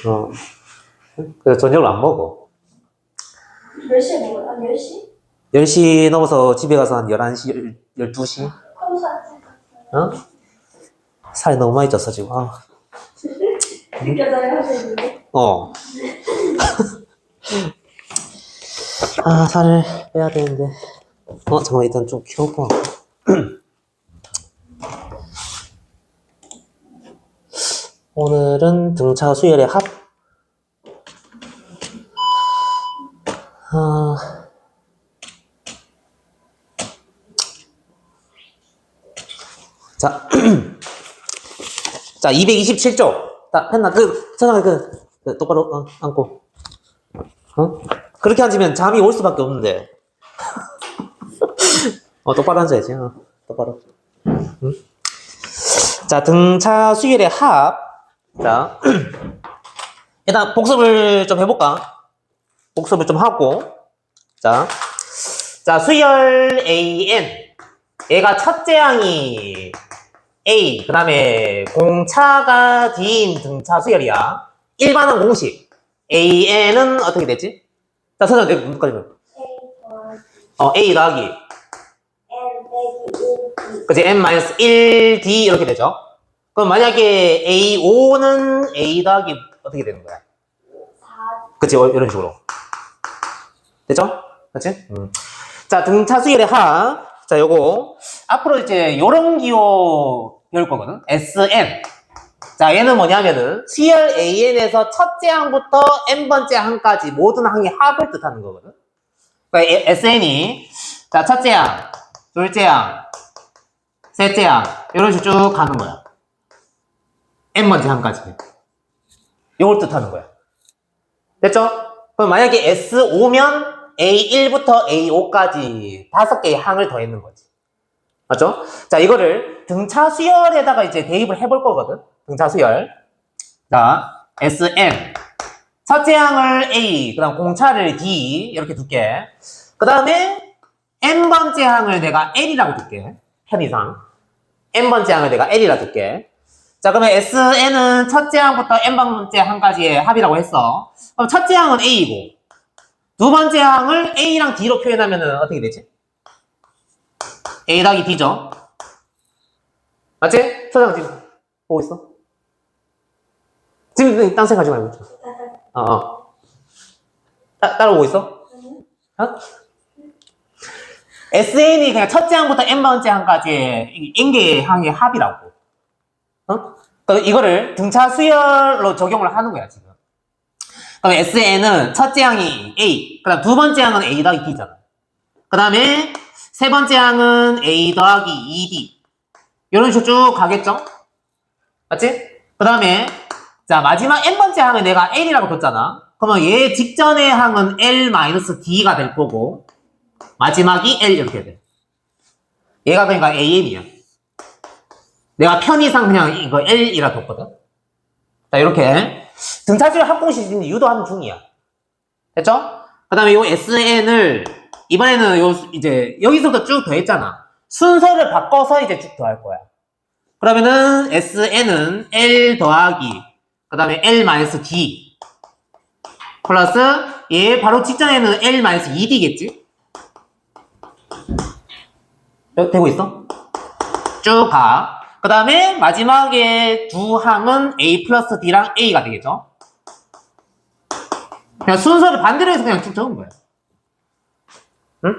어. 그래서 저녁을 안 먹어. 몇 시에 먹어요? 한 10시? 10시 넘어서 집에 가서 한 11시, 12시? 어? 살이 너무 많이 쪘어, 지금. 아. 느껴져요, 선생님? 어. 아, 살을 빼야 되는데. 잠깐만, 일단 좀 키워봐. 오늘은 등차 수열의 합. 자, 자, 227쪽. 자, 펜나, 똑바로, 앉고. 그렇게 앉으면 잠이 올 수밖에 없는데. 똑바로 앉아야지. 똑바로. 응? 자, 등차 수열의 합. 자, 일단 복습을 좀 해볼까? 복습을 좀 하고. 자, 수열 AN. 얘가 첫째 항이 A, 그 다음에 공차가 D인 등차 수열이야. 일반항 공식. AN은 어떻게 됐지? 자, 선생님, 내가 문까지 A 더하기. N 빼기 1D. 그치, N-1D 이렇게 되죠. 그럼 만약에 A5는 A 더하기 어떻게 되는 거야? 4. 그치, 이런 식으로. 됐죠? 그치? 자, 등차 수열의 합. 자, 요거. 앞으로 이제 요런 기호 배울 거거든. SN. 자, 얘는 뭐냐면은 수열 AN에서 첫째 항부터 N번째 항까지 모든 항의 합을 뜻하는 거거든. 그러니까 SN이 자, 첫째 항, 둘째 항, 셋째 항 이런 식으로 쭉 가는 거야. N번째 항까지. 요걸 뜻하는 거야. 됐죠? 그럼 만약에 S5면 A1부터 A5까지 5개의 항을 더했는 거지. 맞죠? 자, 이거를 등차 수열에다가 이제 대입을 해볼 거거든. 등차 수열. 자, SN. 첫째 항을 A, 그 다음 공차를 D, 이렇게 둘게. 그 다음에 N번째 항을 내가 L이라고 둘게. 편의상. N번째 항을 내가 L이라고 둘게. 자, 그러면 SN은 첫째 항부터 N번째 항까지의 합이라고 했어. 그럼 첫째 항은 A이고, 두 번째 항을 A랑 D로 표현하면 어떻게 되지? A 더하기 D죠? 맞지? 소장 지금 보고 있어? 지금 딴 생각하지 말고. 따라오고 있어? SN이 그냥 첫째 항부터 N번째 항까지의 N개의 항의 합이라고. 그러니까 이거를 등차 수열로 적용을 하는 거야, 지금. 그럼 SN은 첫째 항이 A, 그 다음 두 번째 항은 A 더하기 D잖아. 그 다음에 세 번째 항은 A 더하기 2D. 이런 식으로 쭉 가겠죠? 맞지? 그 다음에, 자, 마지막 N번째 항을 내가 L이라고 뒀잖아. 그러면 얘 직전의 항은 L-D가 될 거고, 마지막이 L 이렇게 돼. 얘가 그러니까 AN이야. 내가 편의상 그냥 이거 L이라 뒀거든? 자, 이렇게. 등차수열 합공식인지 유도하는 중이야. 됐죠? 그 다음에 요 SN을, 이번에는 이제, 여기서부터 쭉 더했잖아. 순서를 바꿔서 이제 쭉 더할 거야. 그러면은 SN은 L 더하기, 그 다음에 L-D. 플러스, 얘 바로 직전에는 L-2D겠지? 되고 있어? 쭉 가. 그 다음에 마지막에 두 항은 A 플러스 D랑 A가 되겠죠? 그냥 순서를 반대로 해서 그냥 쭉 적은 거야. 응?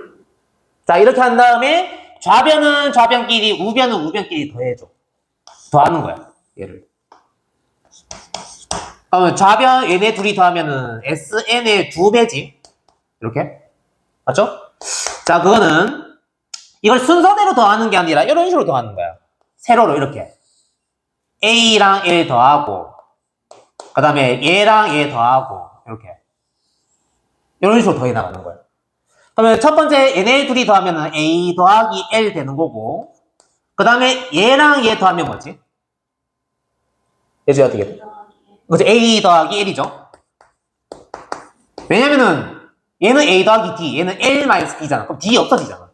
자, 이렇게 한 다음에 좌변은 좌변끼리, 우변은 우변끼리 더해줘. 더하는 거야, 얘를. 좌변 얘네 둘이 더하면은 SN의 2배지. 이렇게. 맞죠? 자, 그거는 이걸 순서대로 더하는 게 아니라 이런 식으로 더하는 거야. 세로로 이렇게. A랑 L 더하고, 그 다음에 얘랑 얘 더하고, 이렇게. 이런 식으로 더해 나가는 거야. 그러면 첫 번째 얘네 둘이 더하면은 A 더하기 L 되는 거고, 그 다음에 얘랑 얘 더하면 뭐지? 얘지 어떻게 돼? 그치, A 더하기 L이죠? 왜냐면은 얘는 A 더하기 D, 얘는 L-D잖아. 그럼 D 없어지잖아.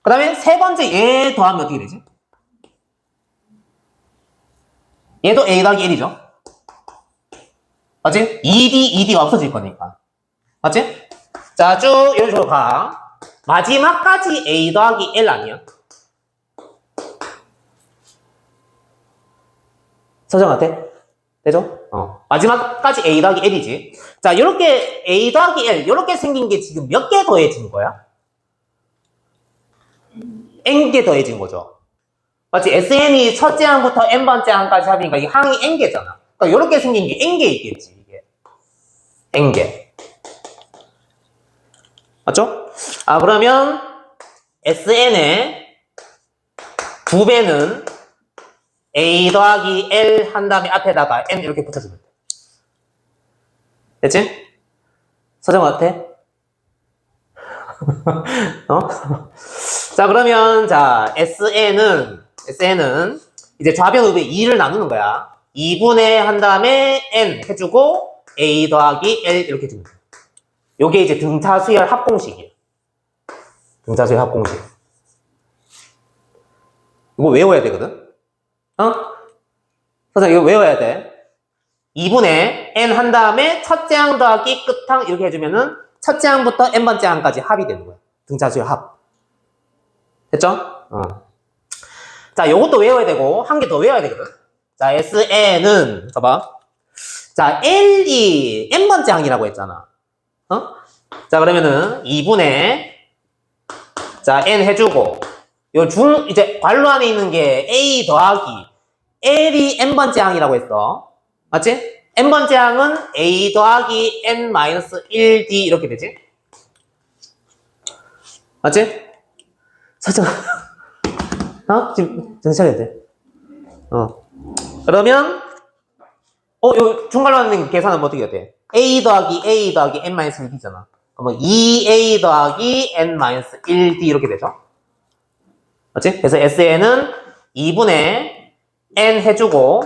그 다음에 세 번째 얘 더하면 어떻게 되지? 얘도 A 더하기 1이죠. 맞지? ED가 없어질 거니까. 맞지? 자, 쭉 이런 식으로 가. 마지막까지 A 더하기 L 아니야? 서정아 돼? 되죠? 마지막까지 A 더하기 L이지. 자, 요렇게 A 더하기 L, 요렇게 생긴 게 지금 몇 개 더해진 거야? N개 더해진 거죠. 맞지? SN이 첫째 항부터 N번째 항까지 합이니까 이 항이 N개잖아. 그러니까 요렇게 생긴 게 N개 있겠지, 이게. N개. 맞죠? 아, 그러면 SN의 2배는 A 더하기 L 한 다음에 앞에다가 N 이렇게 붙여주면 돼. 됐지? 서정 어때? 자, 그러면, 자, SN은 이제 좌변으로 2를 나누는 거야. 2분의 한 다음에 N 해주고 A 더하기 L 이렇게 해주면 돼. 요게 이제 등차수열 합공식이에요. 등차수열 합공식. 이거 외워야 되거든? 그래서 이거 외워야 돼. 2분의 N 한 다음에 첫째 항 더하기 끝항 이렇게 해주면은 첫째 항부터 N번째 항까지 합이 되는 거야. 등차수열 합. 됐죠? 자, 요것도 외워야 되고, 한 개 더 외워야 되거든. 자, SN은, 봐봐. 자, L이 N번째 항이라고 했잖아. 자, 그러면은 2분의, 자, N 해주고, 요 이제 괄호 안에 있는 게 A 더하기, L이 N번째 항이라고 했어. 맞지? N번째 항은 A 더하기 N-1D 이렇게 되지? 맞지? 살짝, 지금 정신 차려야 돼. 그러면, 요 중괄호 안에 있는 계산은 어떻게 해야 돼? A 더하기 N-1D잖아. 그러면 2A 더하기 N-1D 이렇게 되죠? 맞지? 그래서 SN은 2분의 N 해주고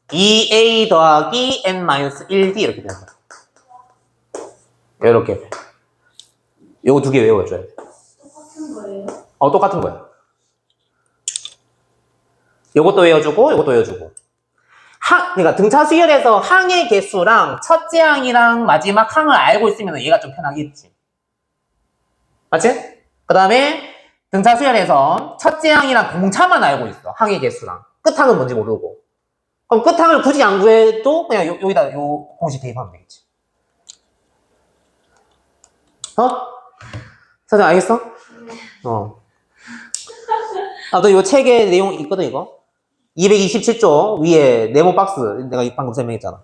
2A 더하기 N-1D 이렇게 되는 거야. 이렇게. 요거 2개 외워줘야 돼. 똑같은 거예요? 똑같은 거야. 요것도 외워주고 요것도 외워주고. 그러니까 등차 수열에서 항의 개수랑 첫째 항이랑 마지막 항을 알고 있으면 얘가 좀 편하겠지. 맞지? 그 다음에 등차 수열에서 첫째 항이랑 공차만 알고 있어. 항의 개수랑. 끝항은 뭔지 모르고. 그럼 끝항을 굳이 안 구해도 그냥 여기다 요 공식 대입하면 되겠지. 사장 알겠어? 너 요 책에 내용 있거든, 이거. 227조 위에 네모 박스 내가 방금 설명했잖아.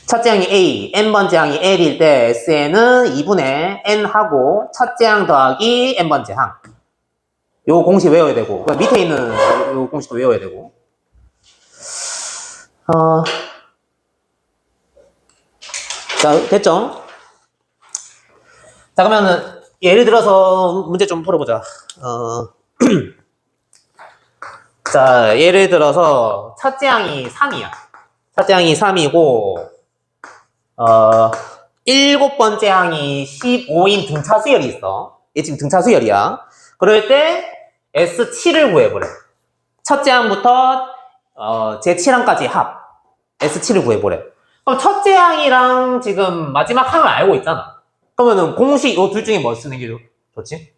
첫째 항이 A, N번째 항이 L일 때 SN은 2분의 N하고 첫째 항 더하기 N번째 항. 요 공식 외워야 되고, 밑에 있는 요 공식도 외워야 되고. 자, 됐죠? 자, 그러면은 예를 들어서 문제 좀 풀어보자. 자, 예를 들어서 첫째 항이 3이야. 첫째 항이 3이고 7번째 항이 15인 등차 수열이 있어. 얘 지금 등차 수열이야. 그럴 때 S7을 구해보래. 첫째 항부터 제7항까지 합. S7을 구해보래. 그럼 첫째 항이랑 지금 마지막 항을 알고 있잖아. 그러면은 공식 요 둘 중에 뭐 쓰는 게 좋지?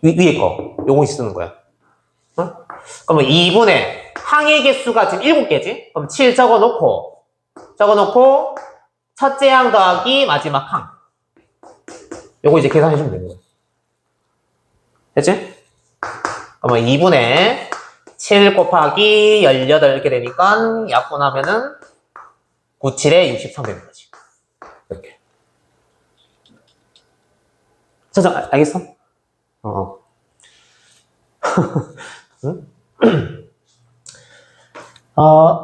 위에 거. 요 공식 쓰는 거야. 그러면 2분의 항의 개수가 지금 7개지? 그럼 7 적어놓고 첫째 항 더하기 마지막 항. 요거 이제 계산해주면 되는 거야. 됐지? 그러면 2분의 7 곱하기 18 이렇게 되니까 약분하면은 97에 63 되는 거지. 이렇게. 자, 알겠어? 응?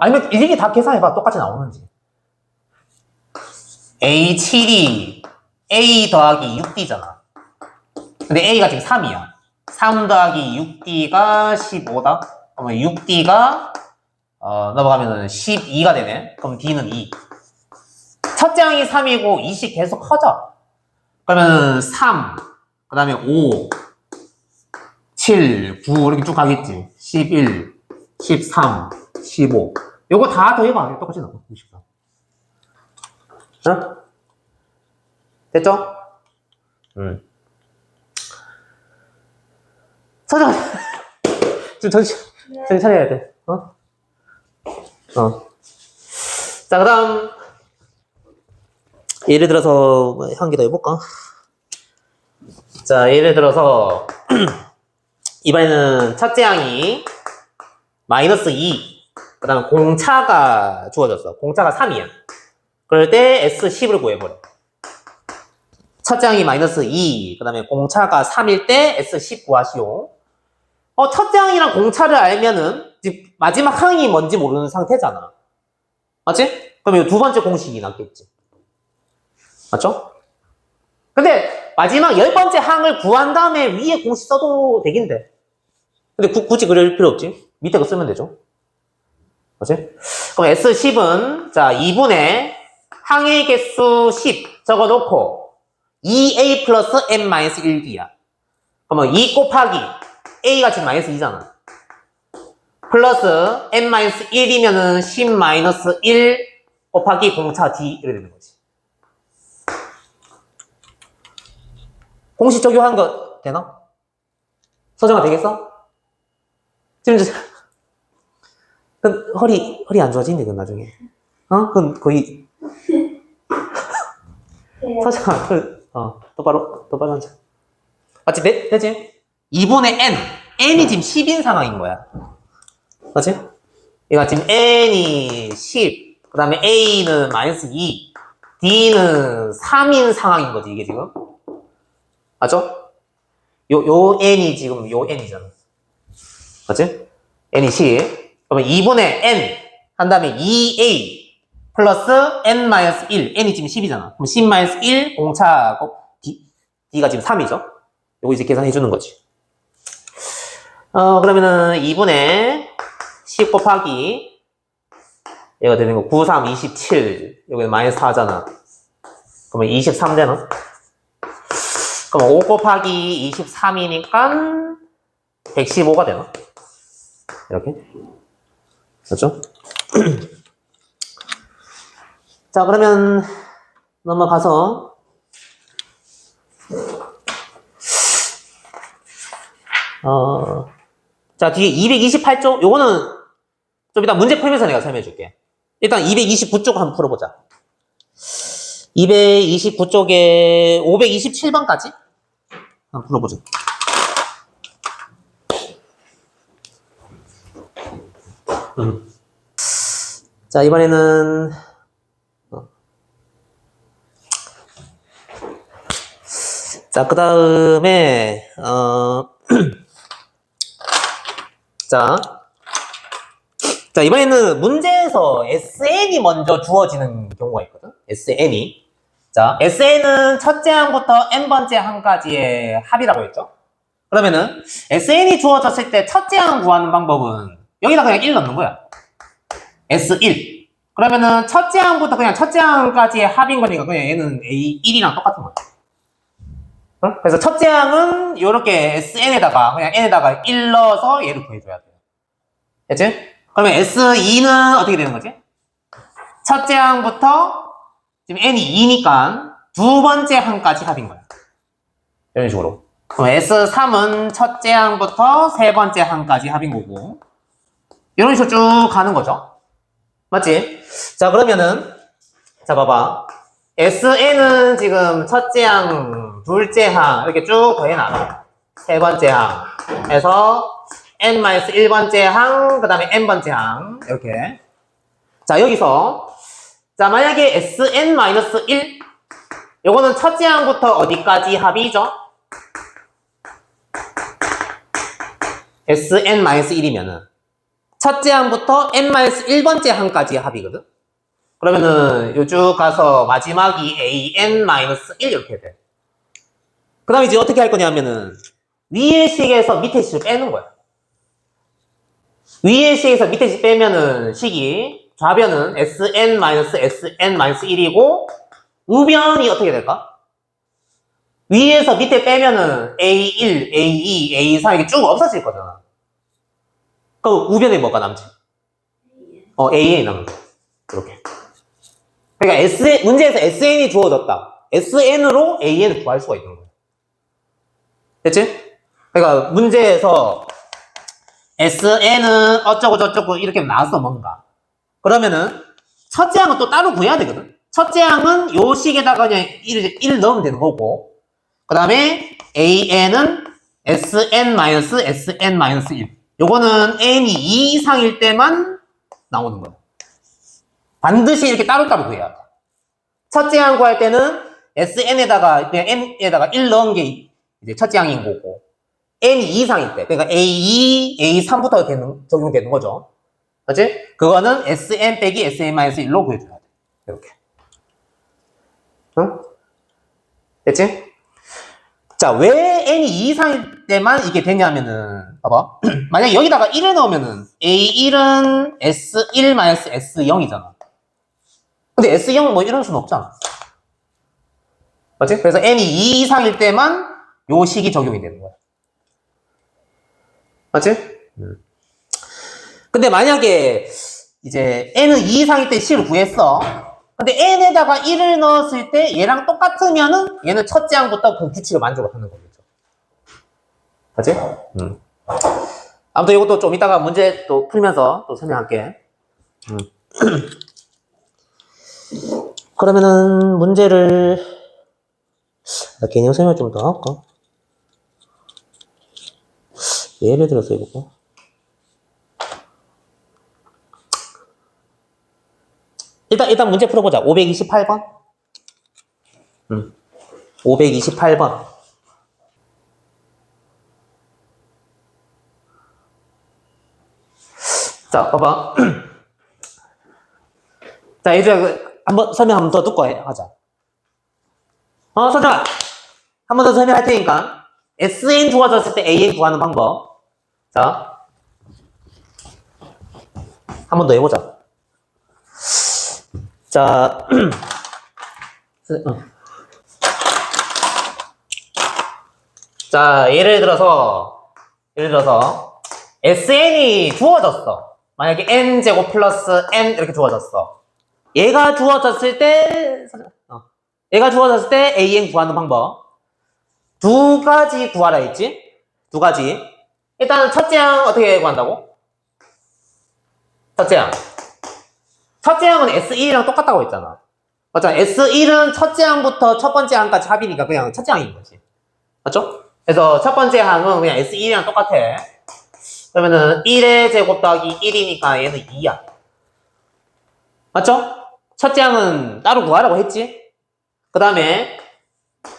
아니면 이게 다 계산해봐. 똑같이 나오는지. A7이 A 더하기 6D잖아. 근데 A가 지금 3이야. 3 더하기 6D가 15다. 그러면 6D가 넘어가면은 12가 되네. 그럼 D는 2. 첫째 항이 3이고 2씩 계속 커져. 그러면 3, 그 다음에 5, 7, 9 이렇게 쭉 가겠지. 11, 13, 15. 요거 다 더해봐. 똑같이 나와. 63. 어? 됐죠? 서정! 좀 정신 차려야 돼. 어? 자, 그 다음. 예를 들어서, 한 개 더 해볼까? 자, 예를 들어서, 이번에는 첫째 항이 마이너스 2. 그 다음 공차가 주어졌어. 공차가 3이야. 그럴 때 S10을 구해버려. 첫째 항이 마이너스 2. 그 다음에 공차가 3일 때 S10 구하시오. 첫째 항이랑 공차를 알면은, 마지막 항이 뭔지 모르는 상태잖아. 맞지? 그럼 이 두 번째 공식이 낫겠지. 맞죠? 근데 마지막 10번째 항을 구한 다음에 위에 공식 써도 되긴 돼. 근데 굳이 그럴 필요 없지. 밑에 거 쓰면 되죠. 맞지? 그럼 S10은 자 2분의 항의 개수 10 적어놓고 2A 플러스 n-1b야. 그러면 2 곱하기 A가 지금 마이너스 2잖아. 플러스 n-1이면은 10-1 곱하기 공차 D 이렇게 되는 거지. 공식 적용한 거 되나? 서정아 되겠어? 지금 그 허리 안 좋아지는데 그건 나중에. 그건 거의 네. 서정아 똑바로 앉아. 맞지? 되지? 2분의 n이 지금 10인 상황인 거야. 맞지? 얘가 지금 n이 10, 그 다음에 a는 마이너스 2, d는 3인 상황인 거지 이게 지금. 맞죠? 요 n이 지금 요 n이잖아. 맞지? n이 10. 그러면 2분의 n 한 다음에 2a 플러스 n-1. n이 지금 10이잖아. 그럼 10-1 공차하고 d가 지금 3이죠? 요거 이제 계산해 주는 거지. 그러면은 2분의 10 곱하기 얘가 되는 거 9, 3, 27. 여기는 마이너스 4잖아. 그러면 23 되나? 그럼 5 곱하기 23이니까 115가 되나? 이렇게. 그렇죠? 자, 그러면 넘어가서 자, 뒤에 228쪽 요거는 좀 이따 문제 풀면서 내가 설명해 줄게. 일단 229쪽 한번 풀어보자. 229쪽에 527번까지 한번 풀어보자. 자, 이번에는 자, 그 다음에 자, 이번에는 문제에서 SN이 먼저 주어지는 경우가 있거든. SN이. 자, SN은 첫째 항부터 n번째 항까지의 합이라고 했죠. 그러면은 SN이 주어졌을 때 첫째 항 구하는 방법은 여기다 그냥 1 넣는 거야. S1. 그러면은 첫째 항부터 그냥 첫째 항까지의 합인 거니까 그냥 얘는 A1이랑 똑같은 거야. 응? 그래서 첫째 항은 이렇게 SN에다가 그냥 n에다가 1 넣어서 얘를 구해줘야 돼요. 됐지? 그러면 S2는 어떻게 되는 거지? 첫째 항부터 지금 n이 2니까 두 번째 항까지 합인 거야. 이런 식으로. 그럼 S3은 첫째 항부터 세 번째 항까지 합인 거고 이런 식으로 쭉 가는 거죠. 맞지? 자, 그러면은 자, 봐봐. SN은 지금 첫째 항, 둘째 항 이렇게 쭉 더해놔. 세 번째 항에서 n-1번째 항, 그 다음에 n번째 항 이렇게. 자, 여기서 자, 만약에 sn-1 요거는 첫째 항부터 어디까지 합이죠? sn-1이면은 첫째 항부터 n-1번째 항까지 합이거든? 그러면은 요쭉 가서 마지막이 an-1 이렇게 돼. 그 다음에 이제 어떻게 할 거냐면은 위의 식에서 밑에 식을 빼는 거야. 위의 식에서 밑에 식 빼면은 식이 좌변은 sn-sn-1이고 우변이 어떻게 될까? 위에서 밑에 빼면은 a1, a2, a3 이게 쭉 없어질 거잖아. 그럼 우변에 뭐가 남지? AN이 남는 거야. 이렇게. 그러니까 문제에서 SN이 주어졌다. SN으로 AN을 구할 수가 있는 거야. 됐지? 그러니까 문제에서 SN은 어쩌고 이렇게 나왔어, 뭔가. 그러면은 첫째 항은 또 따로 구해야 되거든. 첫째 항은 요 식에다가 그냥 1 넣으면 되는 거고, 그 다음에 AN은 SN-SN-1. 요거는 N이 2 이상일 때만 나오는 거야. 반드시 이렇게 따로따로 구해야 돼. 첫째 항 구할 때는 SN에다가 그냥 N에다가 1 넣은 게 이제 첫째 항인 거고, N이 2 이상일 때, 그러니까 A2, A3부터 적용되는 거죠. 그렇지? 그거는 SN 빼기 SN-1로 구해줘야 돼. 이렇게. 응? 됐지? 자, 왜 N이 2 이상일 때만 이게 되냐면은, 봐봐. 만약에 여기다가 1을 넣으면은, A1은 S1-S0이잖아. 근데 S0 뭐 이럴 수는 없잖아. 맞지? 그래서 N이 2 이상일 때만 요 식이 적용이 되는 거야. 맞지? 근데 만약에 이제 N은 2 이상일 때 C를 구했어. 근데 N에다가 1을 넣었을 때 얘랑 똑같으면은 얘는 첫째 항부터 그 규칙을 만족을 하는 거겠죠. 맞지? 아무튼 이것도 좀 이따가 문제 또 풀면서 또 설명할게. 그러면은 문제를 개념 설명 좀 더 할까? 예를 들어서 해볼까? 일단 문제 풀어보자. 528번. 528번. 자, 봐봐. 자, 이제 한번 설명 한 번 더 듣고 하자. 선정아. 한 번 더 설명할 테니까. SN 주어졌을 때 AN 구하는 방법. 자. 한 번 더 해보자. 자. 자, 예를 들어서 SN이 주어졌어. 만약에 N제곱 플러스 N 이렇게 주어졌어. 얘가 주어졌을 때 AN 구하는 방법. 두 가지 구하라 했지? 두 가지. 일단 첫째 항 어떻게 구한다고? 첫째 항은 S1이랑 똑같다고 했잖아. 맞잖아. S1은 첫째 항부터 첫 번째 항까지 합이니까 그냥 첫째 항인 거지. 맞죠? 그래서 첫 번째 항은 그냥 S1이랑 똑같아. 그러면은 1의 제곱 더하기 1이니까 얘는 2야. 맞죠? 첫째 항은 따로 구하라고 했지? 그 다음에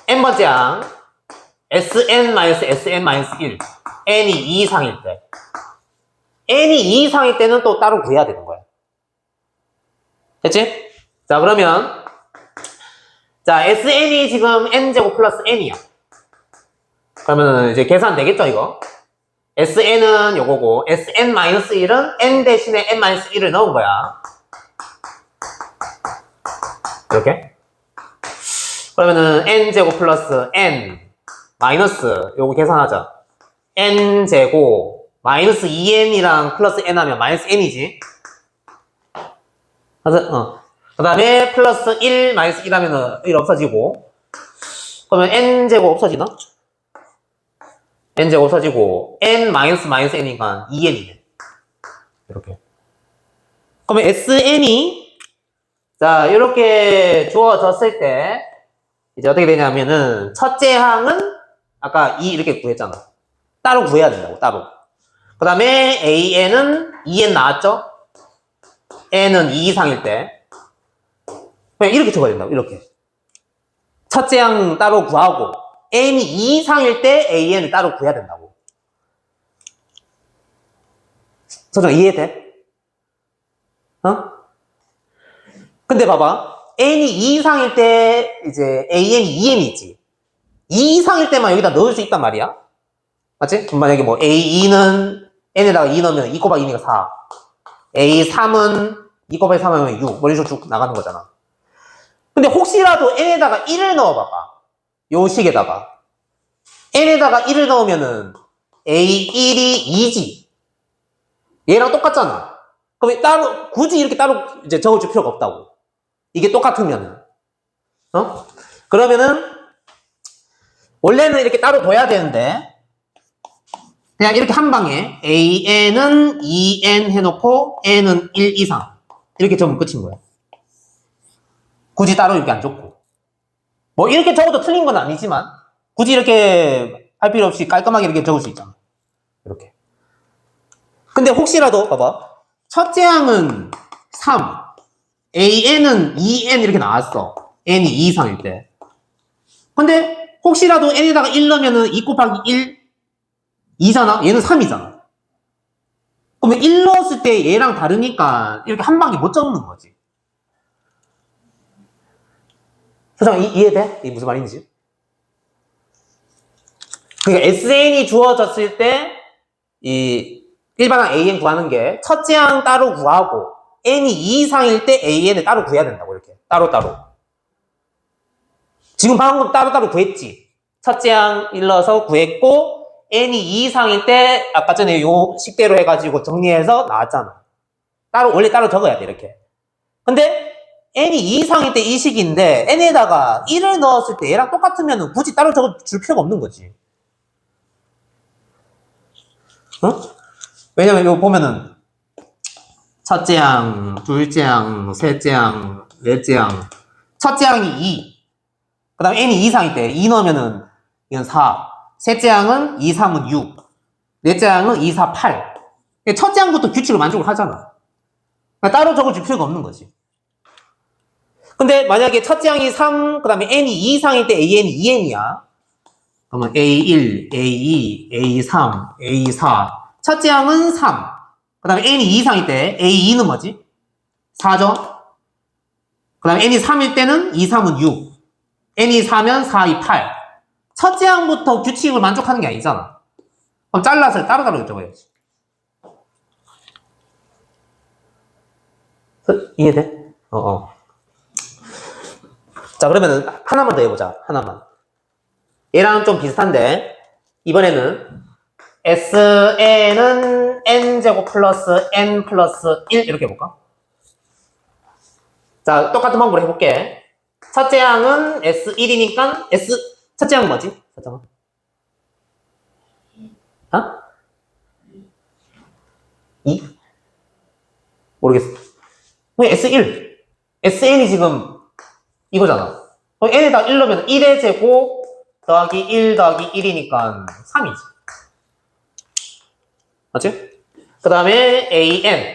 n번째 항 Sn-Sn-1 n이 2 이상일 때 n이 2 이상일 때는 또 따로 구해야 되는 거야. 됐지? 자, 그러면 자, Sn이 지금 n제곱 플러스 n이야. 그러면 이제 계산 되겠죠, 이거? Sn은 요거고 Sn-1은 n 대신에 n-1을 넣은 거야. 이렇게. 그러면은 n제곱 플러스 n 마이너스 요거 계산하자. n제곱 마이너스 2n이랑 플러스 n 하면 마이너스 n이지. 그 다음에 플러스 1 마이너스 1 하면은 1 없어지고, 그러면 n제곱 없어지나? n제곱 없어지고 n 마이너스 마이너스 n이니까 2n이네. 이렇게. 그러면 sn이 자 이렇게 주어졌을 때 이제 어떻게 되냐면은 첫째 항은 아까 2 이렇게 구했잖아. 따로 구해야 된다고, 따로. 그 다음에 AN은 2N 나왔죠? N은 2 이상일 때. 그냥 이렇게 적어야 된다고, 이렇게. 첫째 항 따로 구하고, N이 2 이상일 때 AN을 따로 구해야 된다고. 소정 이해돼? 근데 봐봐. N이 2 이상일 때, 이제 AN이 2N이지. 2 이상일 때만 여기다 넣을 수 있단 말이야. 맞지? 만약에 뭐 A2는 N에다가 2 넣으면 2 곱하기 2니까 4. A3은 2 곱하기 3 하면 6. 뭐 이런 식으로 쭉 나가는 거잖아. 근데 혹시라도 N에다가 1을 넣어봐봐. 요 식에다가. N에다가 1을 넣으면은 A1이 2지. 얘랑 똑같잖아. 그럼 따로, 굳이 이렇게 따로 이제 적어줄 필요가 없다고. 이게 똑같으면은. 그러면은, 원래는 이렇게 따로 둬야 되는데, 그냥 이렇게 한 방에, AN은 2N 해놓고, N은 1 이상. 이렇게 적으면 끝인 거야. 굳이 따로 이렇게 안 적고. 뭐, 이렇게 적어도 틀린 건 아니지만, 굳이 이렇게 할 필요 없이 깔끔하게 이렇게 적을 수 있잖아. 이렇게. 근데 혹시라도, 봐봐. 첫째 항은 3, AN은 2N 이렇게 나왔어. N이 2 이상일 때. 근데 혹시라도 N에다가 1 넣으면은 2 곱하기 1, 2잖아? 얘는 3이잖아. 그러면 1 넣었을 때 얘랑 다르니까 이렇게 한 방에 못 적는 거지. 소장 이해돼? 이게 무슨 말인지? 그러니까 SN이 주어졌을 때 이 일반항 AN 구하는 게 첫째 항 따로 구하고 N이 2 이상일 때 AN을 따로 구해야 된다고 이렇게 따로따로. 지금 방금 따로따로 구했지. 첫째 항 일러서 구했고 N이 2 이상일 때 아까 전에 요 식대로 해가지고 정리해서 나왔잖아. 원래 따로 적어야 돼 이렇게. 근데 N이 2 이상일 때 이 식인데 N에다가 1을 넣었을 때 얘랑 똑같으면 굳이 따로 적어줄 필요가 없는 거지. 왜냐면 이거 보면은 첫째 항, 둘째 항, 셋째 항, 넷째 항. 첫째 항이 2. 그 다음에 N이 2 이상일 때 2 넣으면은 이건 4. 셋째 항은 2, 3은 6. 넷째 항은 2, 4, 8. 첫째 항부터 규칙을 만족을 하잖아. 그러니까 따로 적어줄 필요가 없는 거지. 근데 만약에 첫째 항이 3, 그 다음에 N이 2 이상일 때 AN이 2N이야. 그러면 A1, A2, A3, A4. 첫째 항은 3. 그 다음에 N이 2 이상일 때 A2는 뭐지? 4죠? 그 다음에 N이 3일 때는 2, 3은 6. N이 4면 4, 2, 8. 첫째 항부터 규칙을 만족하는 게 아니잖아. 그럼 잘라서 따로따로 적어야지. 이해돼? 자, 그러면은 하나만 더 해보자. 하나만. 얘랑 좀 비슷한데 이번에는 SN은 N제곱 플러스 N 플러스 1 이렇게 해볼까? 자, 똑같은 방법으로 해볼게. 첫째 항은 S1이니까 첫째 항은 뭐지? 첫째 항은? 어? 2? 모르겠어. S1. SN이 지금 이거잖아. N에다 1 넣으면 1의 제곱 더하기 1 더하기 1이니까 3이지. 맞지? 그 다음에 AN.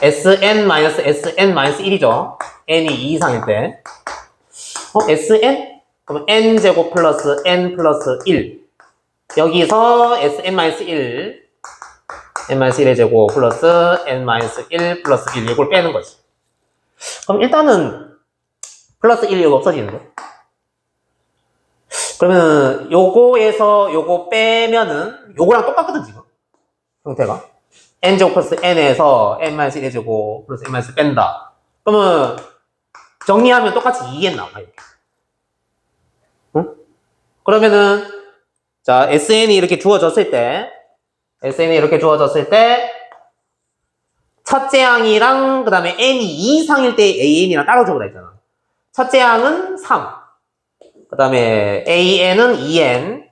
SN-SN-1이죠. N이 2 이상일 때. SN? 그럼 N제곱 플러스 N 플러스 1. 여기서 SN-1, N-1의 제곱 플러스 N-1 플러스 1. 이걸 빼는 거지. 그럼 일단은 플러스 1 이거 없어지는데? 그러면 요거에서 요거 빼면은 요거랑 똑같거든 지금 형태가 n제곱 플러스 n에서 n-1의 제곱 플러스 n-1 뺀다. 그러면 정리하면 똑같이 2n 나와 이렇게. 응? 그러면은 자 sn이 이렇게 주어졌을 때 첫째 항이랑 그 다음에 n이 2 이상일 때 an이랑 따로 적으라 했잖아. 첫째 항은 3. 그 다음에 AN은 2N,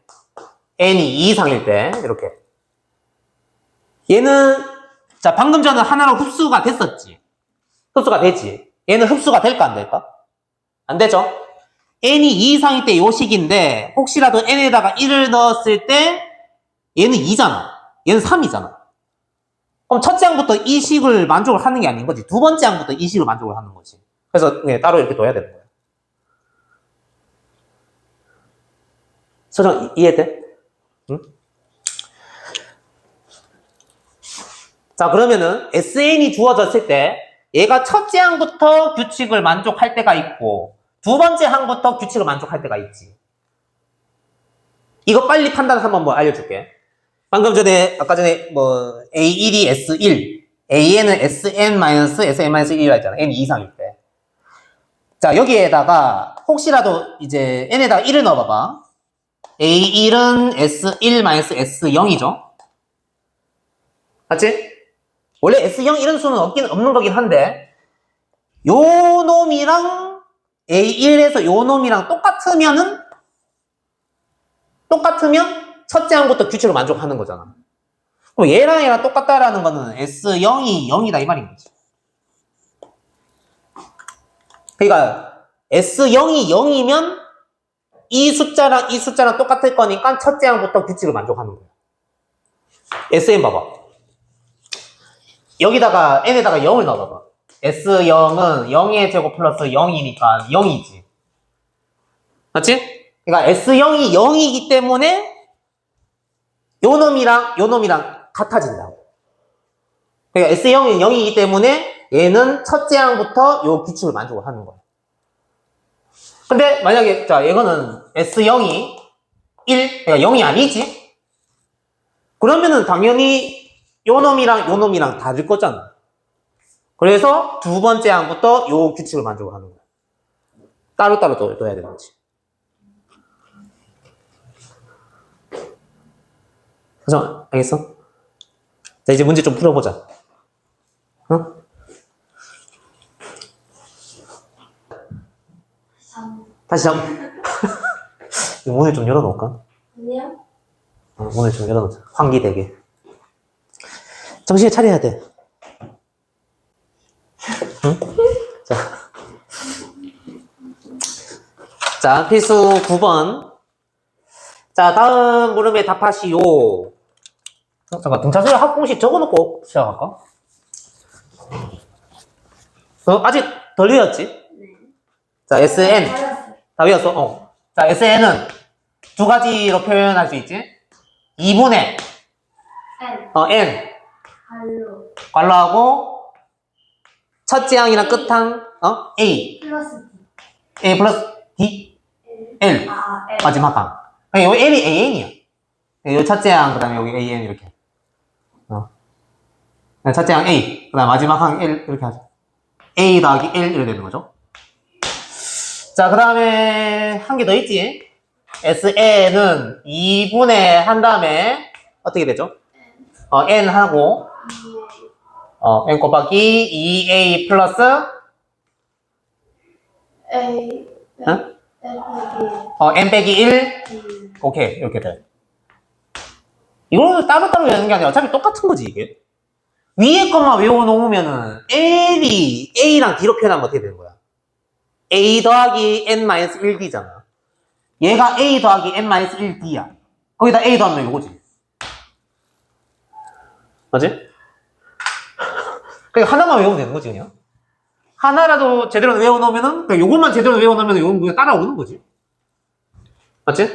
N이 2 이상일 때, 이렇게. 얘는, 자, 방금 전에 하나로 흡수가 됐었지. 흡수가 되지. 얘는 흡수가 될까, 안 될까? 안 되죠? N이 2 이상일 때 요 식인데, 혹시라도 N에다가 1을 넣었을 때, 얘는 2잖아. 얘는 3이잖아. 그럼 첫째 항부터 이 식을 만족을 하는 게 아닌 거지. 두 번째 항부터 이 식을 만족을 하는 거지. 그래서 따로 이렇게 둬야 되는 거야. 소정 이해돼? 응? 자 그러면은 SN이 주어졌을 때 얘가 첫째 항부터 규칙을 만족할 때가 있고 두 번째 항부터 규칙을 만족할 때가 있지. 이거 빨리 판단 한번 뭐 알려줄게. 방금 전에 아까 전에 뭐 A1이 S1 AN은 SN-SN-1이라 했잖아. N 2 이상일 때. 자 여기에다가 혹시라도 이제 N에다가 1을 넣어봐봐. A1은 S1-S0이죠? 맞지? 원래 S형 이런 수는 없는 거긴 한데, 요 놈이랑 A1에서 요 놈이랑 똑같으면 첫째 항부터 규칙을 만족하는 거잖아. 그럼 얘랑 똑같다라는 거는 S0이 0이다 이 말인 거지. 그러니까 S0이 0이면 이 숫자랑 똑같을 거니까 첫째 항부터 규칙을 만족하는 거야. Sn 봐봐. 여기다가 n에다가 0을 넣어봐봐. S0은 0의 제곱 플러스 0이니까 0이지. 맞지? 그러니까 S0이 0이기 때문에 요 놈이랑 같아진다고. 그러니까 S0이 0이기 때문에 얘는 첫째 항부터 요 규칙을 만족을 하는 거야. 근데 만약에 자 이거는 S0이 1, 그러니까 0이 아니지? 그러면은 당연히 요 놈이랑 다를 거잖아. 그래서 두 번째 항부터 요 규칙을 만족을 하는 거야. 따로따로 둬야 되는 거지. 그죠? 알겠어? 자, 이제 문제 좀 풀어보자. 어? 3. 다시 문을 좀 열어놓을까? 아니요? 문을 좀 열어놓자. 환기되게. 정신을 차려야 돼. 응? 자, 필수 9번. 자, 다음 물음에 답하시오. 잠깐, 등차수열 합공식 적어놓고 시작할까? 아직 덜 외웠지? 네. 자, SN. 맞았어요. 다 외웠어? 자, SN은 두 가지로 표현할 수 있지? 2분의 N. N. 발로. 괄호하고, 첫째 항이랑 끝항, A. 플러스 A 플러스 D. D. L. N. 마지막 항. 여기 L이 AN이야. 요 첫째 항, 그 다음에 여기 AN 이렇게. 첫째 항 A, 그 다음 마지막 항 L 이렇게 하죠. A 더하기 L 이렇게 되는 거죠. 자, 그 다음에 한 개 더 있지. SN은 2분의 한 다음에 어떻게 되죠? N 하고 N 곱하기 2A 플러스 A. 응? N. N 빼기 1. 오케이, 이렇게 돼. 이거는 따로따로 외우는 게 아니라 어차피 똑같은 거지, 이게. 위에 것만 외워놓으면은 L이 A랑 D로 표현하면 어떻게 되는 거야? A 더하기 N-1D잖아. 얘가 A 더하기 N-1D야. 거기다 A 더하면 이거지. 맞지? 그러니까 하나만 외우면 되는 거지, 그냥. 하나라도 제대로 외워놓으면은, 그러니까 요것만 제대로 외워놓으면 요건 그냥 따라오는 거지. 맞지?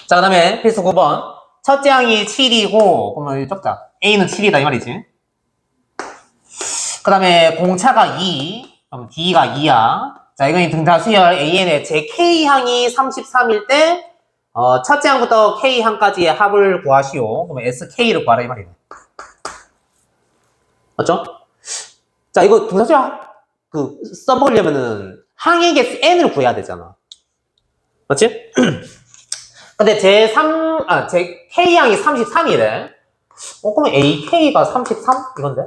자, 그 다음에 필수 9번. 첫째 항이 7이고, 그러면 여기 적자. A는 7이다, 이 말이지. 그 다음에 공차가 2, 그럼 D가 2야. 자, 이건 등차수열 AN의 제 K항이 33일 때, 첫째 항부터 K항까지의 합을 구하시오. 그러면 SK를 구하라, 이 말이네. 맞죠? 자, 이거 등차수열 써보려면은 항의 개수 N을 구해야 되잖아. 맞지? 근데 제 K항이 33이래. 그러면 AK가 33? 이건데?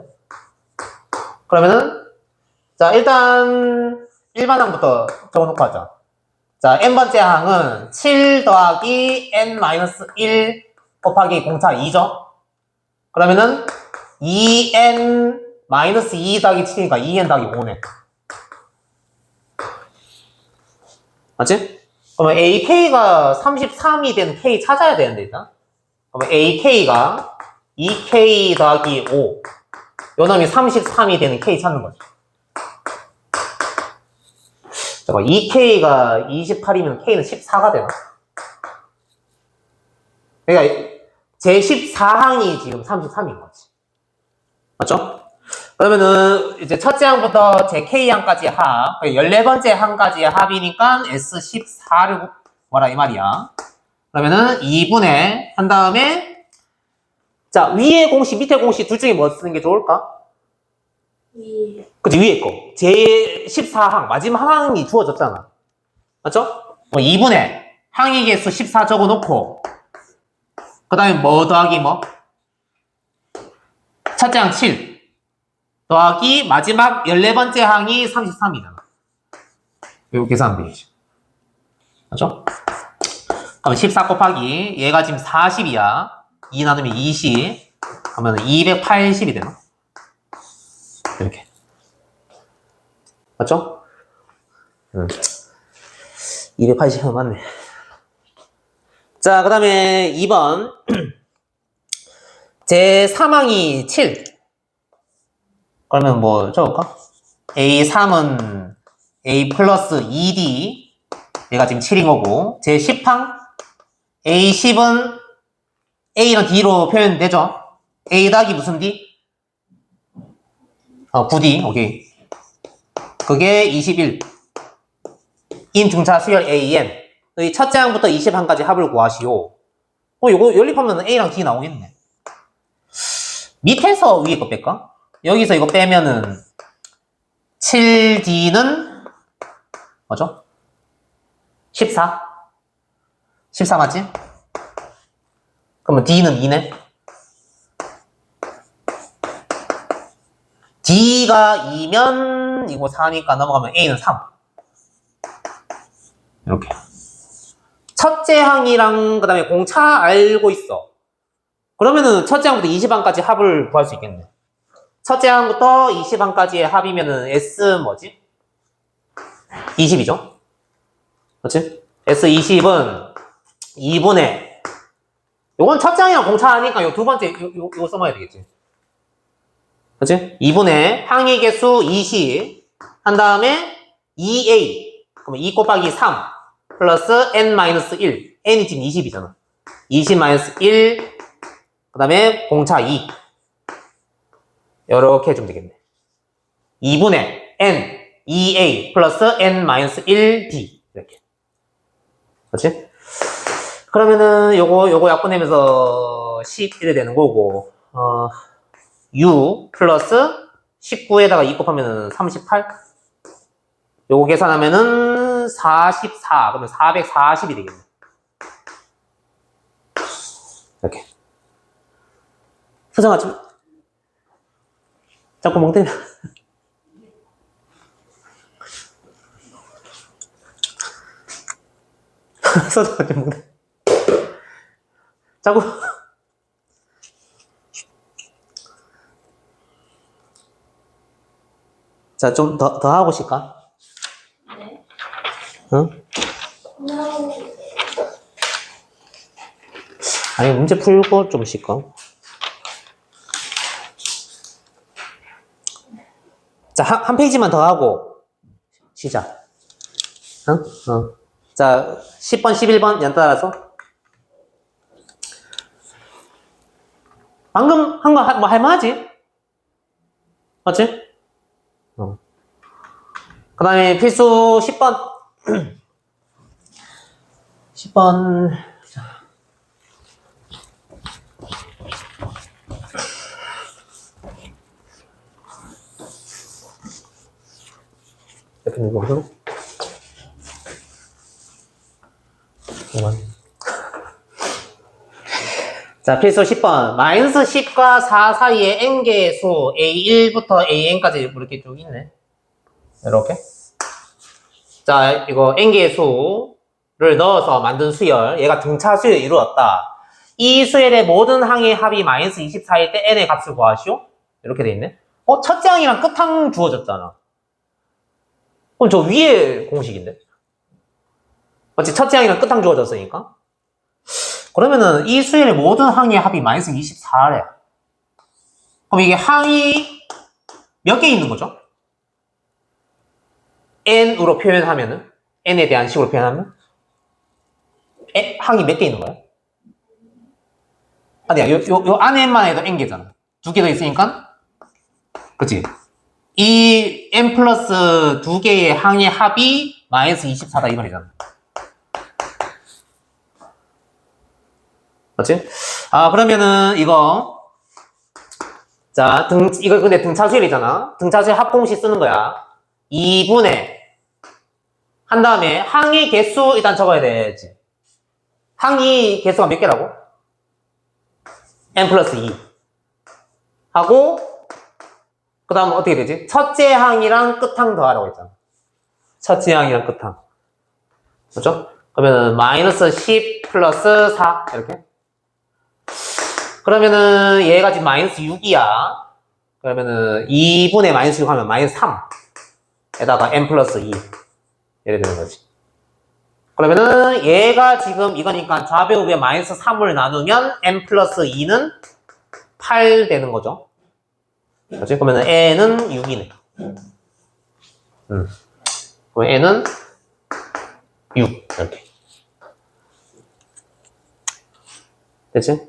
그러면은, 자, 일단, 일반항부터 적어놓고 하자. 자, N번째 항은 7 더하기 N-1 곱하기 공차 2죠? 그러면은, 2N-2 더하기 7이니까 2N 더하기 5네. 맞지? 그러면 AK가 33이 된 K 찾아야 되는데, 일단. 그러면 AK가 2K 더하기 5. 요 놈이 33이 되는 K 찾는 거지. 잠깐, 2K가 28이면 K는 14가 되나? 그러니까, 제 14항이 지금 33인 거지. 맞죠? 그러면은, 이제 첫째 항부터 제 K항까지 합. 14번째 항까지의 합이니까 S14를 뭐라 이 말이야. 그러면은 2분의 한 다음에 자, 위에 공식, 밑에 공식 둘 중에 뭐 쓰는 게 좋을까? 그치, 위에 거. 제 14항, 마지막 항이 주어졌잖아. 맞죠? 2분의 항의 개수 14 적어놓고, 그 다음에 뭐 더하기 뭐? 첫째 항 7 더하기 마지막 14번째 항이 33이잖아. 이거 계산하면 되겠지. 맞죠? 그럼 14 곱하기 얘가 지금 40이야. 2 나누면 20 하면 280이 되나? 이렇게. 맞죠? 280 맞네. 자, 그 다음에 2번. 제 3항이 7. 그러면 뭐 적을까? A3은 A 플러스 2D. 얘가 지금 7인 거고. 제 10항. A10은 A랑 D로 표현되죠? A 더하기 무슨 D? 9D. 오케이. 그게 21. 인 등차 수열 AN. 이 첫째 항부터 20항까지 합을 구하시오. 이거 연립하면 A랑 D 나오겠네. 밑에서 위에 거 뺄까? 여기서 이거 빼면은 7D는 뭐죠? 14? 14 맞지? 그러면 D는 2네? D가 2면 이거 4니까 넘어가면 A는 3. 이렇게. 첫째 항이랑 그 다음에 공차 알고 있어. 그러면은 첫째 항부터 20항까지 합을 구할 수 있겠네. 첫째 항부터 20항까지의 합이면은 S 뭐지? 20이죠? 그렇지? S20은 2분의 요건 첫째 항이랑 공차 하니까 요 두 번째 요거 써봐야 되겠지. 그렇지? 2분의 항의 개수 20 한 다음에 2A 그러면 2 곱하기 3 플러스 N-1 N이 지금 20이잖아. 20-1 그 다음에 공차 2 이렇게 해주면 되겠네. 2분의 N 2A 플러스 N-1D 이렇게. 그렇지? 그러면은 요거 약분하면서 11이 되는 거고 U 플러스 19에다가 2 곱하면은 38 요거 계산하면은 44 그러면 440이 되겠네. 이렇게. 수정아 좀 자꾸 멍 때려. 수정아 좀 멍 때려. 자꾸 자, 좀 더 하고 싶까? 네. 응? No. 아니, 문제 풀고 좀 쉴까? 자, 한 페이지만 더 하고 시작. 응? 자, 10번, 11번 연달아서. 방금 한 거 뭐 할만하지? 맞지? 그 다음에 필수 10번. 10번. 이렇게 누르고. 자, 필수 10번. 마이너스 10과 4 사이에 n개의 수 a1부터 an까지 이렇게 쭉 있네. 이렇게. 자, 이거 n개의 수를 넣어서 만든 수열. 얘가 등차 수열을 이루었다. 이 수열의 모든 항의 합이 마이너스 24일 때 n의 값을 구하시오. 이렇게 돼 있네. 첫째 항이랑 끝항 주어졌잖아. 그럼 저 위에 공식인데? 맞지? 첫째 항이랑 끝항 주어졌으니까. 그러면은 이 수열의 모든 항의 합이 마이너스 24래. 그럼 이게 항이 몇 개 있는 거죠? n으로 표현하면은 n에 대한 식으로 표현하면 항이 몇 개 있는 거야? 아니야, 요 안에만 해도 n개잖아. 두 개 더 있으니까 그치? 이 n 플러스 두 개의 항의 합이 마이너스 24다 이 말이잖아. 그렇지? 그러면은 이거 자, 이거 근데 등차수열이잖아. 등차수열 합공식 쓰는 거야. 2분의 한 다음에 항의 개수 일단 적어야 되지. 항의 개수가 몇 개라고? n 플러스 2. 하고 그 다음 어떻게 되지? 첫째 항이랑 끝항 더하라고 했잖아. 첫째 항이랑 끝항. 그렇죠? 그러면은 마이너스 10 플러스 4 이렇게. 그러면은 얘가 지금 마이너스 6이야. 그러면은 2분의 마이너스 6 하면 마이너스 3에다가 n 플러스 2 이렇게 되는 거지. 그러면은 얘가 지금 이거니까 좌배우의 마이너스 3을 나누면 n 플러스 2는 8 되는 거죠. 그렇지? 그러면은 n은 6이네. 그럼 n은 6 이렇게. 됐지?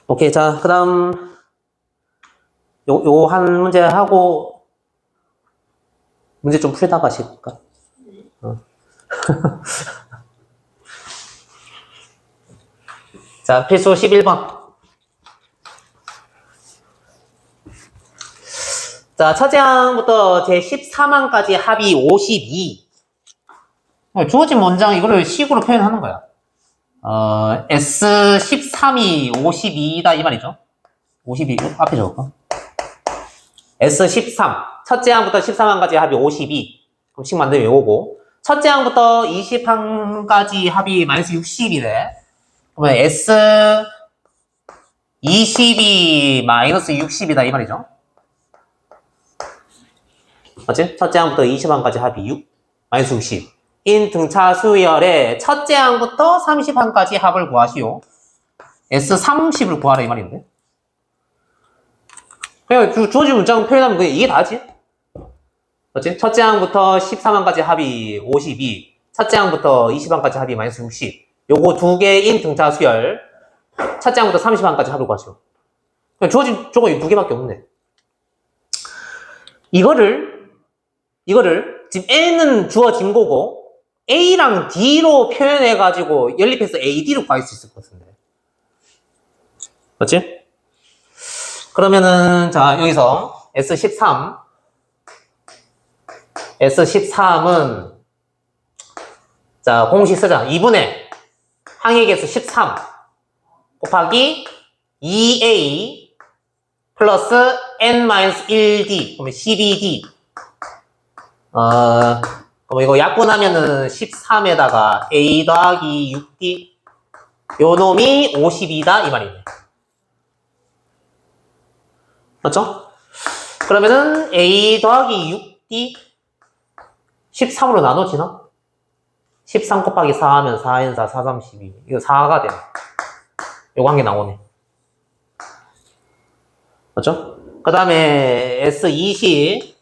오케이. 자, 그 다음 요 한 문제 하고 문제 좀 풀다가 하실까? 자, 필수 11번. 자, 첫째 항부터 제 13항까지 합이 52. 주어진 문장 이거를 식으로 표현하는 거야. S13이 52다 이 말이죠. 52 앞에 적을까? S13 첫째 항부터 13항까지 합이 52. 그럼 식 만들면 외우고 첫째 항부터 20항까지 합이 마이너스 60이래. 그러면 S22 마이너스 60이다 이 말이죠. 맞지? 첫째 항부터 20항까지 합이 6 마이너스 60. 인 등차 수열의 첫째 항부터 30항까지 합을 구하시오. S30을 구하라 이 말인데. 그냥 주어진 문장 표현하면 그냥 이게 다지. 그렇지? 첫째 항부터 13항까지 합이 52. 첫째 항부터 20항까지 합이 마이너스 60. 요거 두 개인 등차 수열. 첫째 항부터 30항까지 합을 구하시오. 그냥 주어진 조건이 두 개밖에 없네. 이거를 지금 N은 주어진 거고 A랑 D로 표현해가지고 연립해서 AD를 구할 수 있을 것 같은데. 맞지? 그러면은, 자, 여기서 S13은, 자, 공식 쓰자. 2분의 항의계수 13 곱하기 2A 플러스 N-1D, 그러면 12D. 그럼 이거 약분하면은 13에다가 A 더하기 6D 요 놈이 52다 이 말이네. 맞죠? 그러면은 A 더하기 6D 13으로 나눠지나? 13 곱하기 4 하면 4N 4, 4, 3, 12 이거 4가 되네. 요거 한 개 나오네. 맞죠? 그 다음에 S20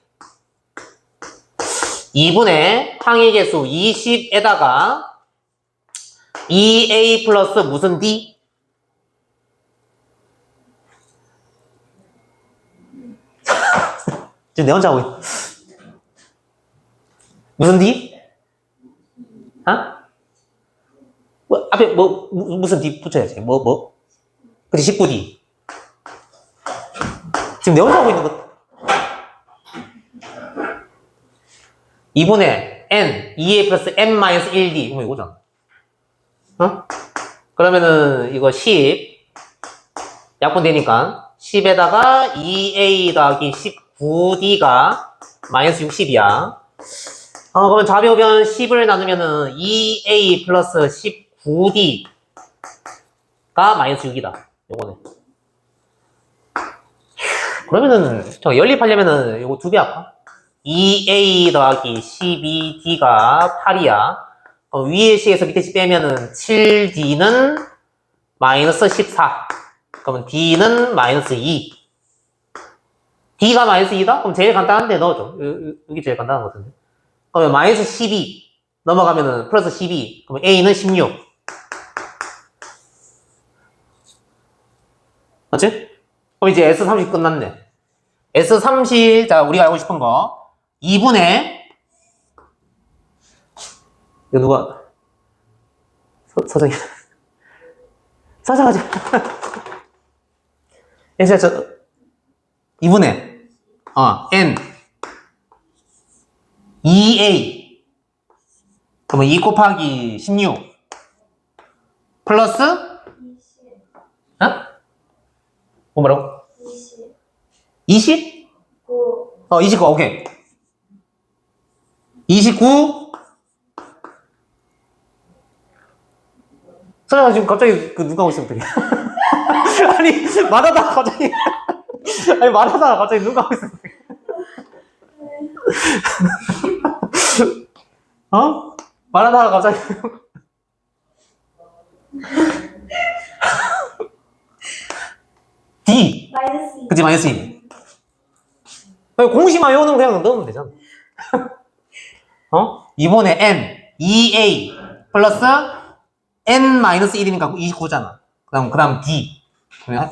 2분의 항의계수 20에다가 2A 플러스 무슨 D? 지금 내 혼자 하고 있어. 무슨 D? 앞에 무슨 D 붙여야지. 그치, 19D. 지금 내 혼자 하고 있는 거. 2분의 N, 2A 플러스 N-1D. 그럼 이거잖아. 그러면은, 이거 10. 약분되니까, 10에다가 2A 더하기 19D가 마이너스 60이야. 그러면 좌변 10을 나누면은 2A 플러스 19D가 마이너스 6이다. 요거네. 그러면은, 연립하려면은, 요거 두 배 할까? 2A 더하기 12D가 8이야. 위에 C에서 밑에 C 빼면은 7D는 마이너스 14. 그러면 D는 마이너스 2. D가 마이너스 2다? 그럼 제일 간단한데 넣어줘. 여기 제일 간단한 것 같은데. 그러면 마이너스 12 넘어가면은 플러스 12. 그러면 A는 16. 맞지? 그럼 이제 S30 끝났네. S30, 자, 우리가 알고 싶은 거. 2분의, 이거 누가, 서정이. 서정하지. 그래서 2분의, N, 2A. 그러면 2 곱하기 16. 플러스, 뭐라고? 20, 20? 9, 29, 오케이. 29. 선생님, 지금 갑자기 그 누가 오고 있으면 어떡해. 아니, 말하다가 갑자기. 아니, 말하다가 갑자기 누가 오고 있으면 어떡해. 어? 말하다가 갑자기. D. 마이너스 2. 그치, 마이너스 2. 공식만 외우는 거 그냥 넣으면 되잖아. 어? 이번에 N, 2A 플러스 N-1이니까 29잖아. 그 다음 D.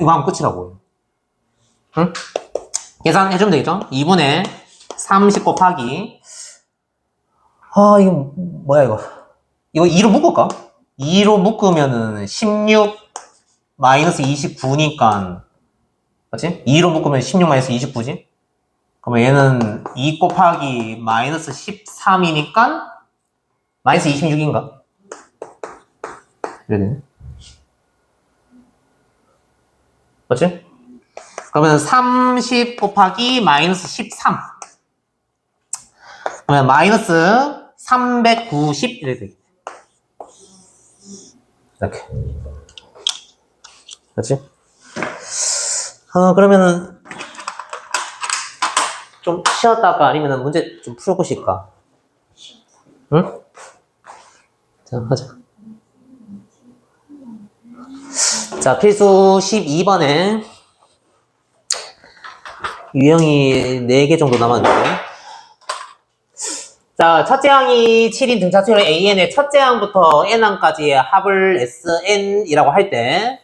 이거 하면 끝이라고. 응? 계산해주면 되겠죠? 2분의 30 곱하기. 아, 이거, 뭐야, 이거. 이거 2로 묶을까? 2로 묶으면은 16 마이너스 29니까. 맞지? 2로 묶으면 16 마이너스 29지? 그러면 얘는 2 곱하기 마이너스 13이니까 마이너스 26인가? 이래 되네. 맞지? 그러면 30 곱하기 마이너스 13. 그러면 마이너스 390 이래 되겠네. 이렇게. 맞지? 그러면은 좀 쉬었다가 아니면 문제 좀 풀고 싶까? 응? 자, 하자. 자, 필수 12번에 유형이 4개 정도 남았는데. 자, 첫째 항이 7인 등차수열 AN의 첫째 항부터 N항까지의 합을 SN이라고 할 때,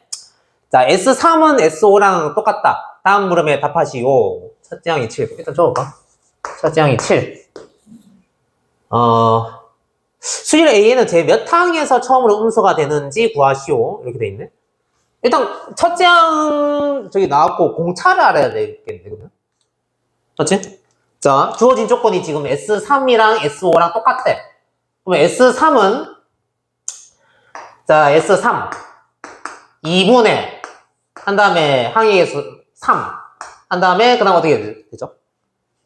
자, S3은 S5랑 똑같다. 다음 물음에 답하시오. 첫째 항이 7. 일단 적어봐. 첫째 항이 7. 수열 A는 제 몇 항에서 처음으로 음수가 되는지 구하시오. 이렇게 돼 있네. 일단, 첫째 항, 저기 나왔고, 공차를 알아야 되겠네, 그러면. 맞지? 자, 주어진 조건이 지금 S3이랑 S5랑 똑같대. 그러면 S3은, 자, S3. 2분의, 한 다음에 항의 개수 3. 한 다음에, 그 다음 어떻게 되죠?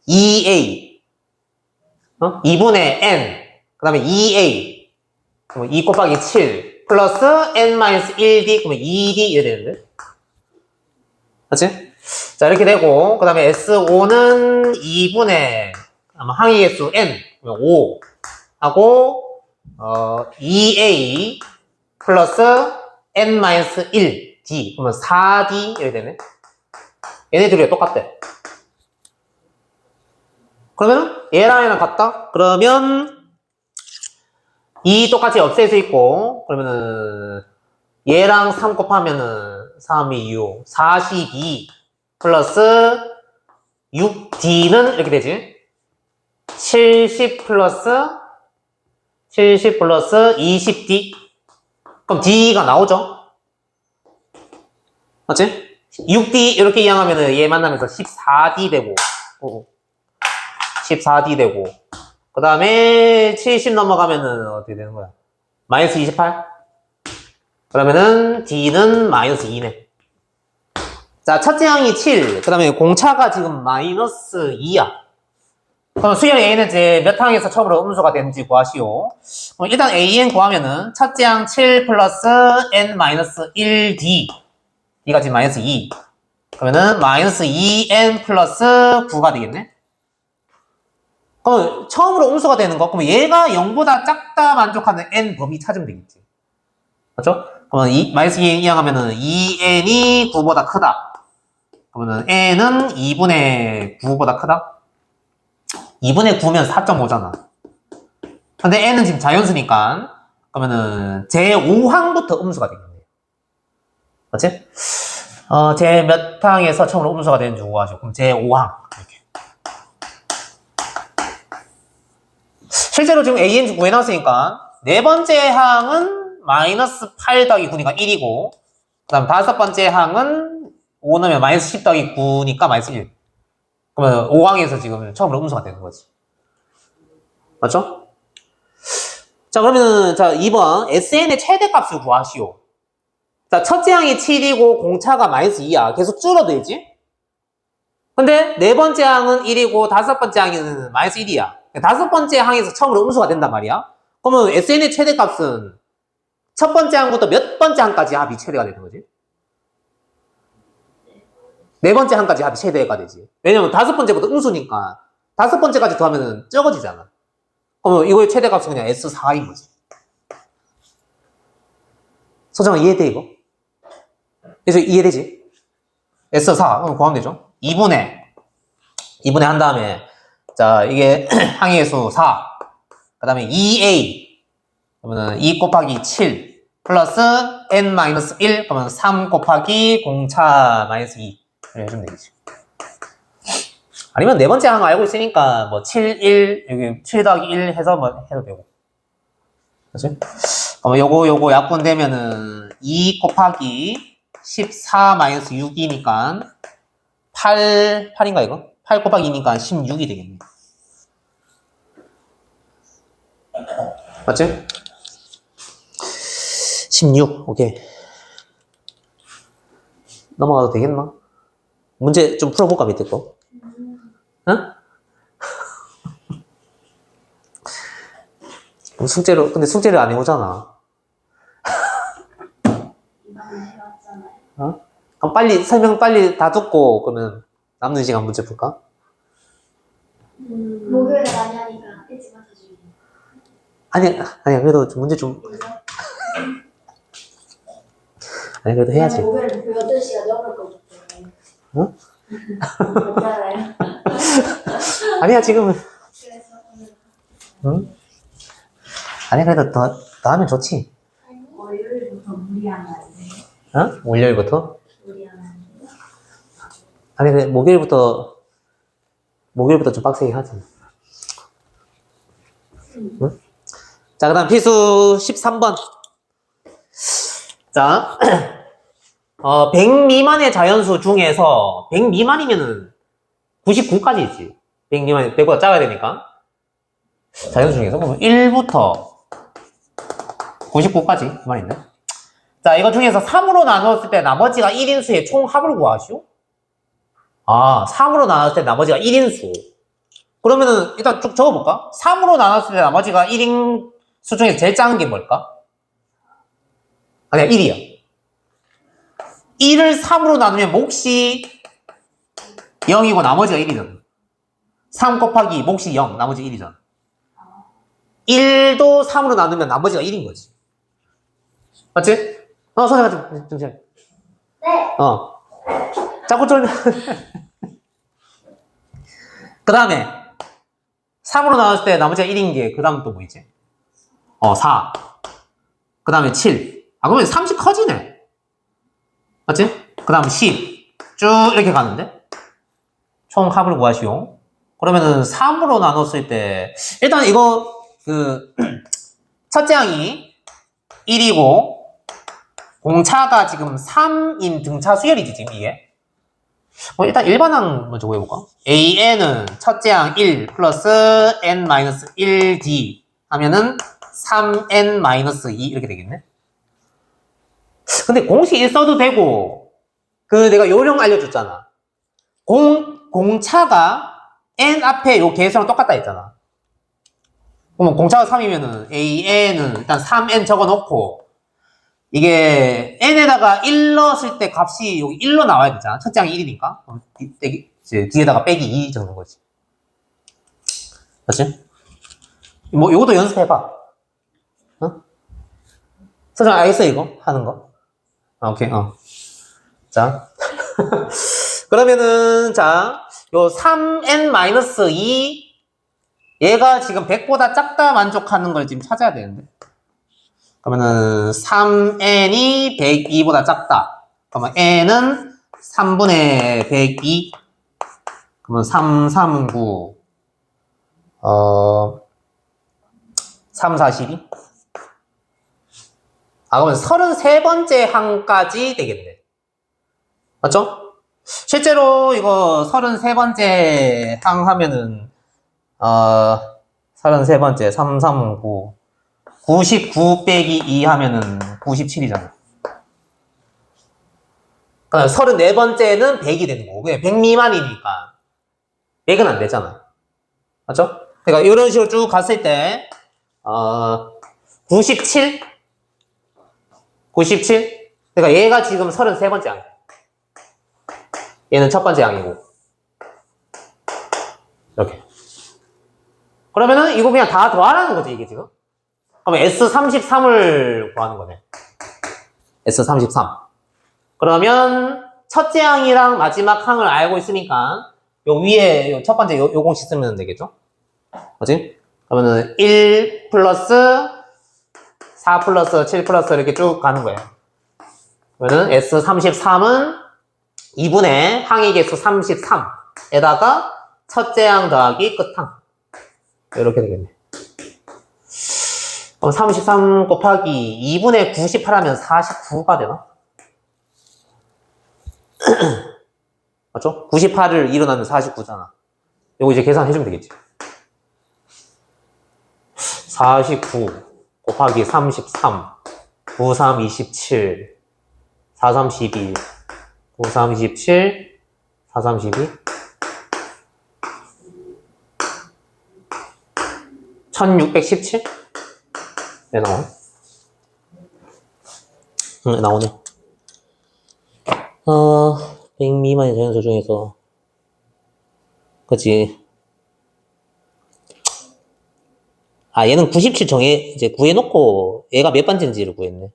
2A. 2분의 N. 그 다음에 2A. 그러면 2 곱하기 7. 플러스 N-1D. 그러면 2D. 이래 되는데. 맞지? 자, 이렇게 되고, 그 다음에 S5는 2분의, 아마 항의 개수 N. 그러면 5. 하고, 2A. 플러스 N-1. D. 그러면 4D. 이렇게 되네. 얘네 둘이 똑같대. 그러면 얘랑 얘랑 같다? 그러면 이 똑같이 없앨 수 있고, 그러면은 얘랑 3 곱하면은 3이 6, 42 플러스 6D는 이렇게 되지. 70 플러스 20D. 그럼 D가 나오죠? 맞지? 6D 이렇게 이항하면은 얘 만나면서 14D 되고, 14D 되고, 그 다음에 70 넘어가면은 어떻게 되는 거야? 마이너스 28? 그러면은 D는 마이너스 2네. 자, 첫째 항이 7, 그 다음에 공차가 지금 마이너스 2야. 그럼 수열 A는 이제 몇 항에서 처음으로 음수가 되는지 구하시오. 그럼 일단 AN 구하면은 첫째 항 7 플러스 N 마이너스 1D. D가 지금 마이너스 2. 그러면은 마이너스 2N 플러스 9가 되겠네? 그럼 처음으로 음수가 되는 거, 그러면 얘가 0보다 작다 만족하는 n 범위 찾으면 되겠지. 맞죠? 그러면 마이너스 2n 이항하면은 2n이 9보다 크다. 그러면은 n은 2분의 9보다 크다? 2분의 9면 4.5잖아. 근데 n은 지금 자연수니까, 그러면은 제 5항부터 음수가 되겠네요. 맞지? 제 몇 항에서 처음으로 음수가 되는지 구하죠. 그럼 제 5항. 이렇게. 실제로 지금 AN 구해놨으니까 네 번째 항은 마이너스 8 더하기 9니까 1이고, 그 다음 다섯 번째 항은 5 넣으면 마이너스 10 더하기 9니까 마이너스 1. 그러면 5항에서 지금 처음으로 음수가 되는 거지. 맞죠? 자, 그러면 자 2번 SN의 최대값을 구하시오. 자, 첫째 항이 7이고 공차가 마이너스 2야. 계속 줄어들지? 근데 네 번째 항은 1이고 다섯 번째 항은 마이너스 1이야. 다섯 번째 항에서 처음으로 음수가 된단 말이야. 그러면 SN의 최대값은 첫 번째 항부터 몇 번째 항까지 합이 최대가 되는 거지? 네 번째 항까지 합이 최대가 되지. 왜냐면 다섯 번째부터 음수니까 다섯 번째까지 더하면 적어지잖아. 그러면 이거의 최대값은 그냥 S4인 거지. 소정아 이해돼 이거? 그래서 이해되지? S4 구하면 되죠? 2분의 한 다음에 자 이게 항의 수 4, 그 다음에 2a 그러면 2 곱하기 7 플러스 n-1 그러면 3 곱하기 공차 마이너스 2 이렇게 해주면 되겠지. 아니면 네 번째 항 알고 있으니까 뭐 7, 1 여기 7 더하기 1 해서 뭐 해도 되고. 그렇지? 그러면 요거 약분되면은 2 곱하기 14 마이너스 6이니까 8인가 이거? 8 곱하기 2니까 16이 되겠네. 맞지? 16, 오케이. 넘어가도 되겠나? 문제 좀 풀어볼까, 밑에 거? 응? 근데 숙제를 안 해오잖아. 이번에 해왔잖아요. 어? 그럼 빨리, 설명 빨리 다 듣고, 그러면 남는 시간 문제 풀까? 목요일에 많이 하니까 일찍 와서 주기. 아니야, 그래도 문제 좀, 아니, 그래도 해야지. 목요일 8시가 넘을 것 같아요. 응? 괜찮아요. 아니야, 지금은. 그래서 오늘 응? 아니, 그래도 더 하면 좋지. 월요일부터 무리하면 안 돼요? 어? 월요일부터? 무리하면 안 돼요? 아니, 그래, 목요일부터 좀 빡세게 하지. 응? 자, 그 다음 필수 13번. 자, 100 미만의 자연수 중에서 100 미만이면은 99까지 있지. 100 미만, 100보다 작아야 되니까. 자연수 중에서 보면 1부터 99까지 그만 있네. 자, 이거 중에서 3으로 나누었을 때 나머지가 1인수의 총 합을 구하시오. 3으로 나눴을 때 나머지가 1인수. 그러면은 일단 쭉 적어볼까? 3으로 나눴을 때 나머지가 1인수 중에서 제일 작은 게 뭘까? 아니야, 1이야. 1을 3으로 나누면 몫이 0이고 나머지가 1이잖아. 3 곱하기 몫이 0, 나머지 1이잖아. 1도 3으로 나누면 나머지가 1인 거지. 맞지? 선생님 좀 잘. 네. 자꾸 쫄면. 그 다음에 3으로 나눴을 때 나머지가 1인 게 그 다음 또 뭐 있지? 4. 그 다음에 7. 그러면 30 커지네. 맞지? 그 다음 10. 쭉 이렇게 가는데 총 합을 구하시오. 그러면은 3으로 나눴을 때 일단 이거 첫째 항이 1이고 공차가 지금 3인 등차 수열이지 지금 이게. 일단 일반항 먼저 구해볼까? AN은 첫째 항 1 플러스 n-1d 하면은 3n-2 이렇게 되겠네. 근데 공식 1 써도 되고 내가 요령 알려줬잖아. 공차가 n 앞에 요 개수랑 똑같다 했잖아. 그러면 공차가 3이면은 AN은 일단 3n 적어놓고 이게 n에다가 1 넣었을 때 값이 여기 1로 나와야 되잖아. 첫째 항이 1이니까. 이제 뒤에다가 빼기 2 적는 거지. 맞지? 뭐 요것도 연습해봐. 서정 알겠어 이거? 하는 거? 오케이. 자. 그러면은 자, 요 3n-2 얘가 지금 100보다 작다 만족하는 걸 지금 찾아야 되는데. 그러면은 3n이 102보다 작다. 그러면 n은 3분의 102. 그러면 339 3, 42. 그러면 33번째 항까지 되겠네. 맞죠? 실제로 이거 33번째 항 하면은 33번째 339 99 빼기 2 하면은 97이잖아. 그러니까 34번째는 100이 되는 거고, 100 미만이니까 100은 안 되잖아. 맞죠? 그러니까 이런 식으로 쭉 갔을 때, 97? 97? 그러니까 얘가 지금 33번째 항. 얘는 첫 번째 항이고. 이렇게. 그러면은 이거 그냥 다 더하라는 거지, 이게 지금. 그러면 S33을 구하는 거네. S33. 그러면 첫째 항이랑 마지막 항을 알고 있으니까 요 위에 요 첫 번째 요 공식 쓰면 되겠죠? 뭐지? 그러면은 1 플러스 4 플러스 7 플러스 이렇게 쭉 가는 거예요. 그러면은 S33은 2분의 항의 개수 33에다가 첫째 항 더하기 끝항. 이렇게 되겠네. 그럼 33 곱하기 2분의 98 하면 49가 되나? 맞죠? 98을 일어나면 49잖아. 요거 이제 계산해주면 되겠지. 49 곱하기 33 93 27 43 12 93 27 43 12 1617? 네, 나오네. 나오네. 100 미만의 자연수 중에서, 그치. 얘는 97 이제 구해놓고, 얘가 몇 번째인지를 구했네.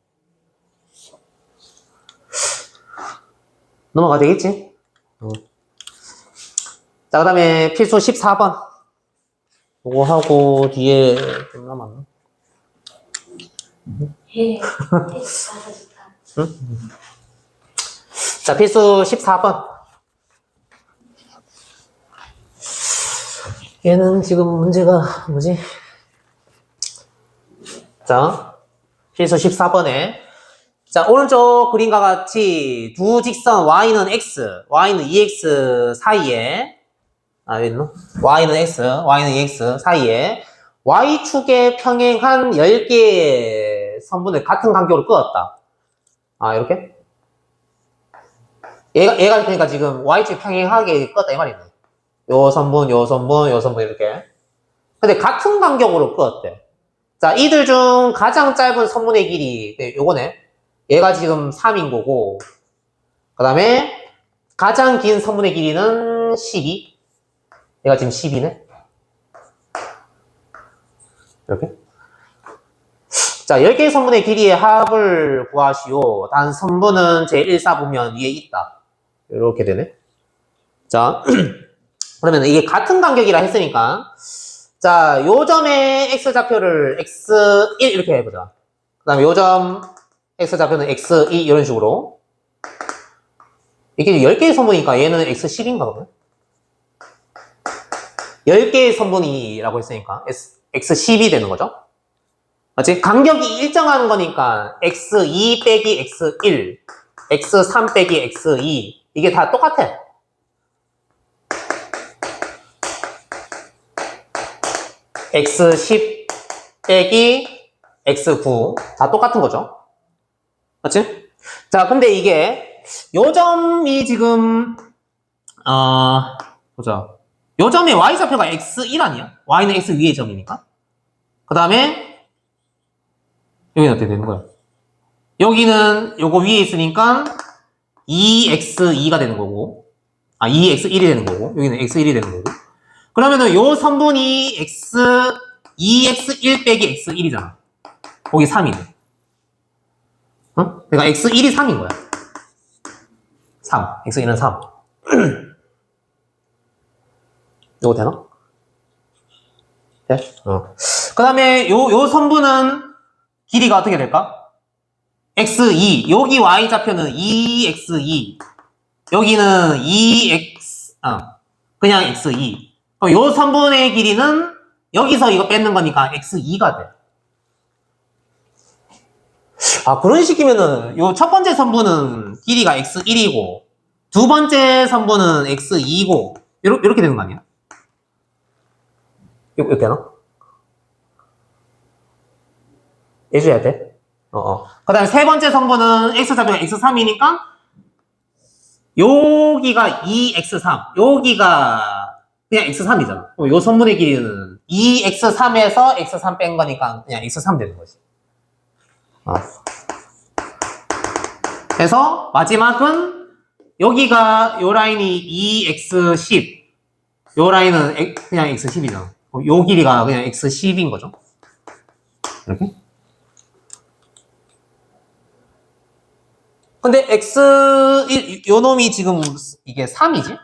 넘어가 되겠지? 자, 그 다음에 필수 14번. 요거 하고, 뒤에, 좀 남았나? 응? 자, 필수 14번. 얘는 지금 문제가 뭐지? 자, 필수 14번에. 자, 오른쪽 그림과 같이 두 직선 y는 x, y는 2x 사이에, 여기 있나? y는 x, y는 2x 사이에 y축에 평행한 10개의 선분을 같은 간격으로 끄었다. 이렇게? 얘가 그러니까 지금 y축 평행하게 껐다 이 말이네. 요 선분, 요 선분, 요 선분 이렇게. 근데 같은 간격으로 껐대. 자, 이들 중 가장 짧은 선분의 길이 요거네. 얘가 지금 3인 거고, 그 다음에 가장 긴 선분의 길이는 12. 얘가 지금 10이네. 이렇게. 자, 10개의 선분의 길이의 합을 구하시오. 단 선분은 제1사분면 위에 있다. 이렇게 되네. 자, 그러면 이게 같은 간격이라 했으니까, 자, 요 점의 x좌표를 x1 이렇게 해보자. 그 다음에 요 점 x좌표는 x2 이런 식으로. 이게 10개의 선분이니까 얘는 x10인가 그러면? 10개의 선분이라고 했으니까 x10이 되는 거죠. 맞지? 간격이 일정한 거니까 x2 빼기 x1, x3 빼기 x2 이게 다 똑같아. x10 빼기 x9 다 똑같은 거죠. 맞지? 자, 근데 이게 요 점이 지금 보자. 요 점의 y좌표가 x1 아니야? y는 x 위의 점이니까. 그 다음에 여기는 어떻게 되는 거야? 여기는 요거 위에 있으니까 2x2가 되는 거고, 2x1이 되는 거고, 여기는 x1이 되는 거고. 그러면은 요 선분이 2x1 빼기 x1이잖아. 거기 3이네. 그러니까 x1이 3인 거야. 3. x1은 3. 요거 되나? 돼? 그 다음에 요 선분은 길이가 어떻게 될까? x2. 여기 y좌표는 2x2. 여기는 2x, 그냥 x2. 그럼 요 선분의 길이는 여기서 이거 뺏는 거니까 x2가 돼. 그런 식이면은 요 첫 번째 선분은 길이가 x1이고 두 번째 선분은 x2고 이렇게 되는 거 아니야? 이렇게 되나? 해줘야 돼? 그 다음에 세 번째 선분은 x좌표가 x3이니까 여기가 2x3, 여기가 그냥 x3이잖아. 요 선분의 길이는 2x3에서 x3 뺀 거니까 그냥 x3 되는 거지. 그래서 마지막은 여기가 요 라인이 2x10, 요 라인은 그냥 x10이잖아. 요 길이가 그냥 x10인 거죠. 이렇게. 근데 요 놈이 지금 이게 3이지?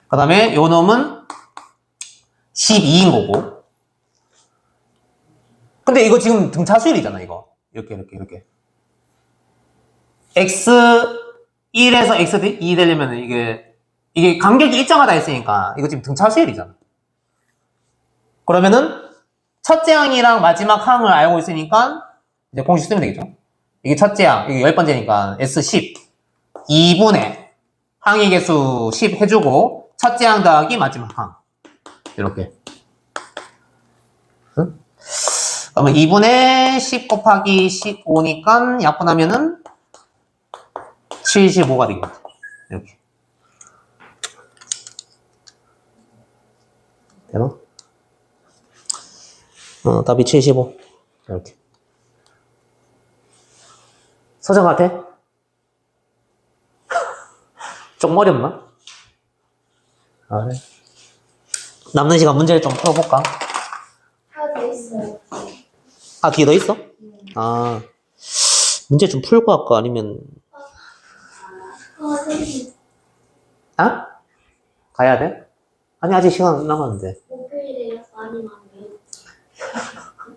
그 다음에 요 놈은 12인 거고. 근데 이거 지금 등차수열이잖아, 이거. 이렇게. x1에서 x2 되려면 이게 간격이 일정하다 했으니까 이거 지금 등차수열이잖아. 그러면은 첫째 항이랑 마지막 항을 알고 있으니까 이제 공식 쓰면 되겠죠. 이게 첫째 항, 이게 10번째니까 S10 2분의 항의 개수 10 해주고 첫째 항 더하기 마지막 항 이렇게. 응? 그러면 2분의 10 곱하기 15니까 약분하면은 75가 되겠다. 이렇게. 되나? 답이 75. 이렇게. 서정 같아? 좀 어렵나? 그래. 남는 시간 문제를 좀 풀어볼까? 하나 더 있어요. 아, 뒤에 더 있어? 아, 문제 좀 풀고 할까? 아니면, 선생님, 아? 가야 돼? 아니, 아직 시간 남았는데. 목요일이라서 아니면 안 돼요?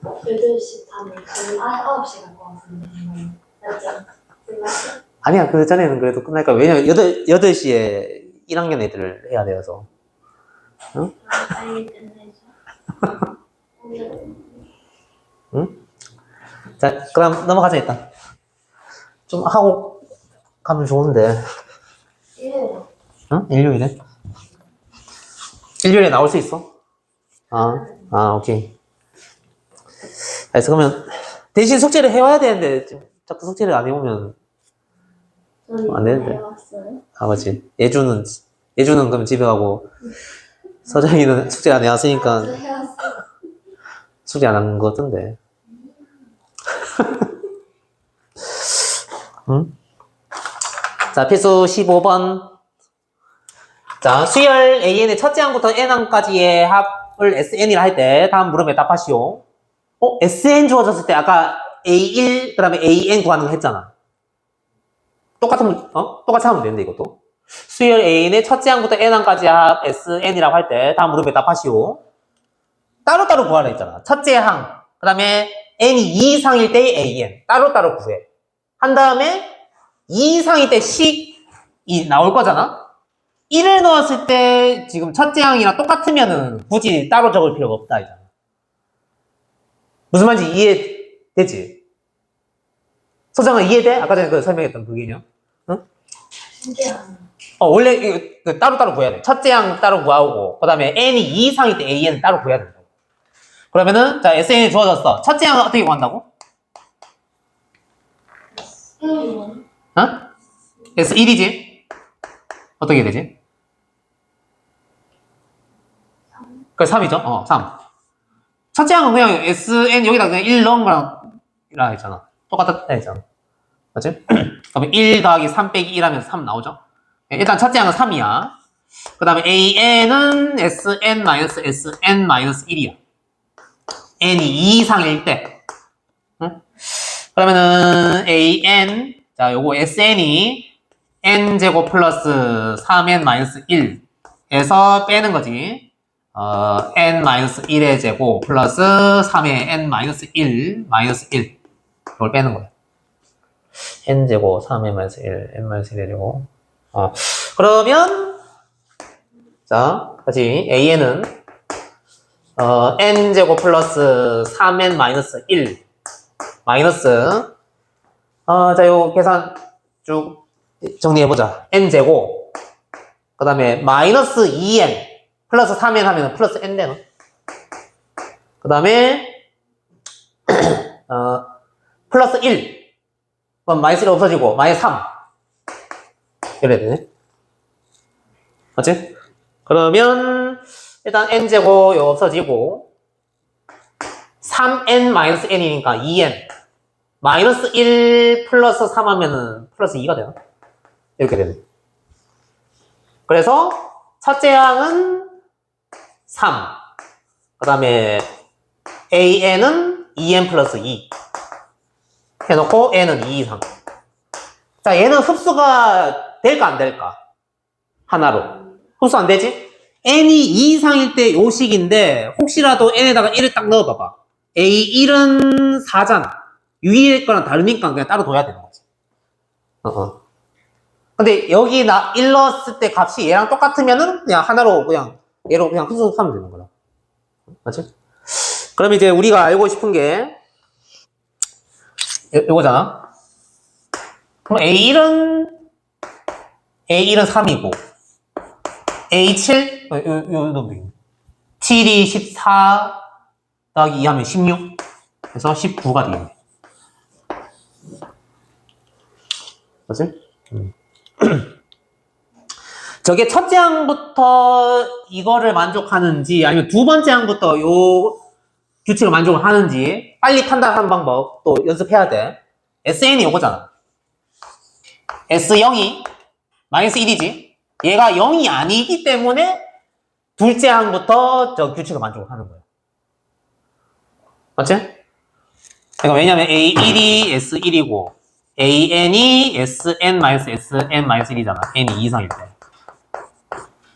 8시 반에 9시 갈 것 같은데. 맞죠? 맞죠? 아니야, 그 전에는 그래도 끝날까? 왜냐면 8시에 1학년 애들을 해야 돼서. 응? 빨리 끝내죠. 응? 자, 그럼 넘어가자, 일단. 좀 하고 가면 좋은데. 예. 응? 일요일에? 일요일에 나올 수 있어? 오케이. 그래서 그러면 대신 숙제를 해와야 되는데 지금 자꾸 숙제를 안 해오면 안 되는데. 해왔어요. 맞지. 예주는 그럼 집에 가고 서정이는 숙제 안 해왔으니까 저 해왔어요. 숙제 안 한 것 같은데. 응? 자, 필수 15번. 자, 수열 AN의 첫째 항부터 N항까지의 합을 SN이라 할 때 다음 물음에 답하시오. SN 주어졌을 때 아까 A1 그 다음에 AN 구하는 거 했잖아. 똑같이 하면 되는데 이것도. 수열 AN의 첫째 항부터 N항까지의 합 SN이라고 할 때 다음 물음에 답하시오. 따로따로 구하라 했잖아. 첫째 항, 그 다음에 N이 2 이상일 때의 AN 따로따로 구해. 한 다음에 2 이상일 때 C이 나올 거잖아. 1을 넣었을 때 지금 첫째 항이랑 똑같으면은 굳이 따로 적을 필요가 없다 이잖아. 무슨 말인지 이해되지? 소정아 이해돼? 아까 전에 설명했던 그 개념. 응? 신기하네. 원래 이거 따로따로 구해야 돼. 첫째 항 따로 구하고 그 다음에 N이 2 이상일 때 AN 따로 구해야 된다. 그러면은 자 SN이 주어졌어. 첫째 항은 어떻게 구한다고? S1이지? 어떻게 되지? 그 3이죠? 3. 첫째 항은 그냥 SN 여기다 그냥 1 넣은 거랑 이라 했잖아. 똑같다 했잖아. 맞지? 그러면 1 더하기 3 빼기 1 하면 3 나오죠? 일단 첫째 항은 3이야. 그 다음에 AN은 SN-SN-1이야. N이 2 이상일 때. 응? 그러면은 AN, 자, 요거 SN이 N제곱 플러스 3N-1에서 빼는 거지. N-1의 제곱 플러스 3의 N-1 마이너스 1 이걸 빼는 거야. N제곱 3N-1 N-1의 제곱. 그러면 자 다시 AN은 N제곱 플러스 3N-1 마이너스 자 요 계산 쭉 정리해보자. N제곱 그 다음에 마이너스 2N 플러스 3N 하면 플러스 N 되는. 그 다음에 플러스 1 그럼 마이너스 1 없어지고 마이너스 3 이래야 되네. 맞지? 그러면 일단 n제곱 이거 없어지고 3n-n이니까 2n 마이너스 1 플러스 3 하면은 플러스 2가 되나? 이렇게 되네. 그래서 첫째 항은 3, 그 다음에 an은 2n 플러스 2 해놓고 n은 2 이상. 자, 얘는 흡수가 될까 안 될까? 하나로. 흡수 안 되지? n이 2 이상일 때 요 식인데 혹시라도 n에다가 1을 딱 넣어봐봐. a1은 4잖아. 위에 거랑 다르니까 그냥 따로 둬야 되는 거지. 근데 여기 1 넣었을 때 값이 얘랑 똑같으면은 그냥 하나로 그냥 얘로 그냥 흡수하면 되는 거라. 맞지? 그럼 이제 우리가 알고 싶은 게 요거잖아. 그럼 A1은 3이고 A7 요 놈들이 7이 14 더하기 2 하면 16 그래서 19가 되겠네. 맞지? 저게 첫째 항부터 이거를 만족하는지 아니면 두 번째 항부터 요 규칙을 만족을 하는지 빨리 판단하는 방법 또 연습해야 돼. SN이 요거잖아. S0이 마이너스 1이지. 얘가 0이 아니기 때문에 둘째 항부터 저 규칙을 만족을 하는 거야. 맞지? 그러니까 왜냐면 A1이 S1이고 AN이 SN-SN-1이잖아. n이 2 이상일 때.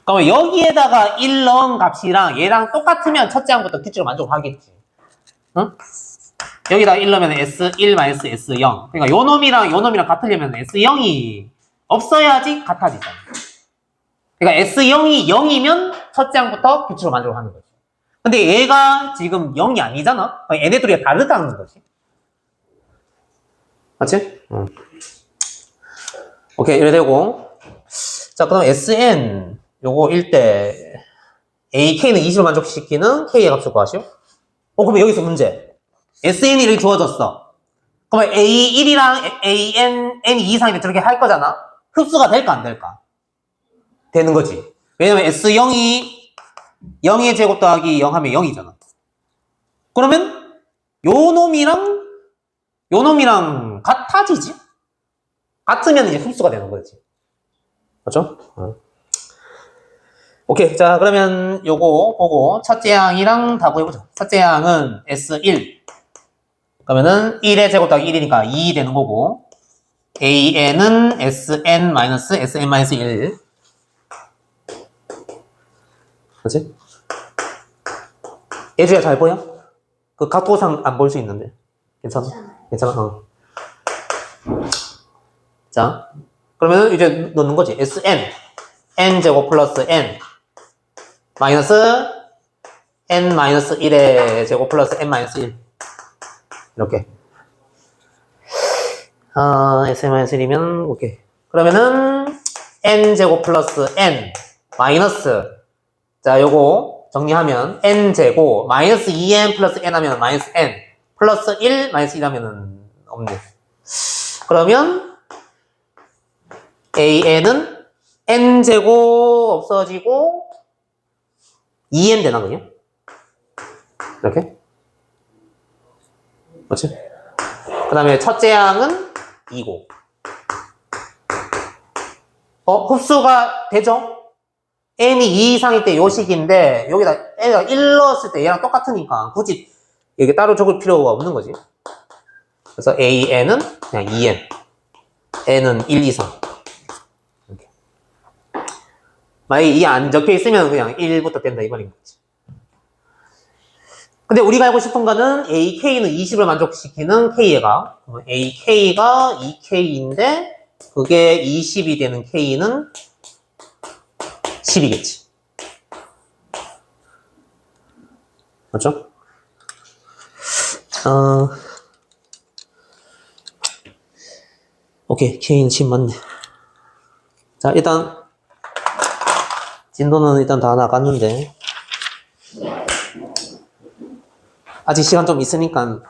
그러면 여기에다가 1 넣은 값이랑 얘랑 똑같으면 첫째 항부터 규칙을 만족하겠지. 응? 여기다 1 넣으면 S1-S0. 그러니까 요 놈이랑 요 놈이랑 같으려면 S0이 없어야지 같아지잖아. 그러니까 S0이 0이면 첫째 항부터 규칙을 만족하는 거지. 근데 얘가 지금 0이 아니잖아? 얘네들이 다르다는 거지. 맞지? 응. 오케이, 이래 되고. 자, 그럼 SN, 요거 1대 AK는 20을 만족시키는 K의 값을 구하시오. 그러면 여기서 문제. SN이 이렇게 주어졌어. 그러면 A1이랑 N이 2 이상인데 저렇게 할 거잖아? 흡수가 될까, 안 될까? 되는 거지. 왜냐면 S0이 0의 제곱 더하기 0 하면 0이잖아. 그러면 요 놈이랑 같아지지? 같으면 이제 흡수가 되는 거지. 맞죠? 오케이. 자, 그러면 요거 보고 첫째 항이랑 다 구해보자. 첫째 항은 S1. 그러면은 1의 제곱 더하기 1이니까 2 되는 거고 AN은 SN-SN-1. 그렇지? 예주야 잘 보여? 그 각도상 안 볼 수 있는데. 괜찮아? 괜찮아? 자, 그러면 이제 넣는 거지. SN, N제곱 플러스 N, 마이너스 N-1의 제곱 플러스 N-1. 이렇게. SN-1이면, 오케이. 그러면은, N제곱 플러스 N, 마이너스, 자, 요거 정리하면, N제곱, 마이너스 2N 플러스 N 하면 마이너스 N, 플러스 1, 마이너스 1 하면은 없네. 그러면, AN은 N제곱 없어지고 2N 되나 그냥? 이렇게? 그렇지? 그 다음에 첫째 항은 2고 흡수가 되죠? N이 2 이상일 때 요 식인데 여기다 N에다 1 넣었을 때 얘랑 똑같으니까 굳이 이게 따로 적을 필요가 없는 거지. 그래서 AN은 그냥 2N N은 1 이상 만약에 이게 안 적혀 있으면 그냥 1부터 된다 이 말인 거지. 근데 우리가 알고 싶은 거는 AK는 20을 만족시키는 K가 AK가 2K인데 그게 20이 되는 K는 10이겠지. 맞죠? 오케이, K는 10 맞네. 자, 일단 진도는 일단 다 나갔는데 아직 시간 좀 있으니까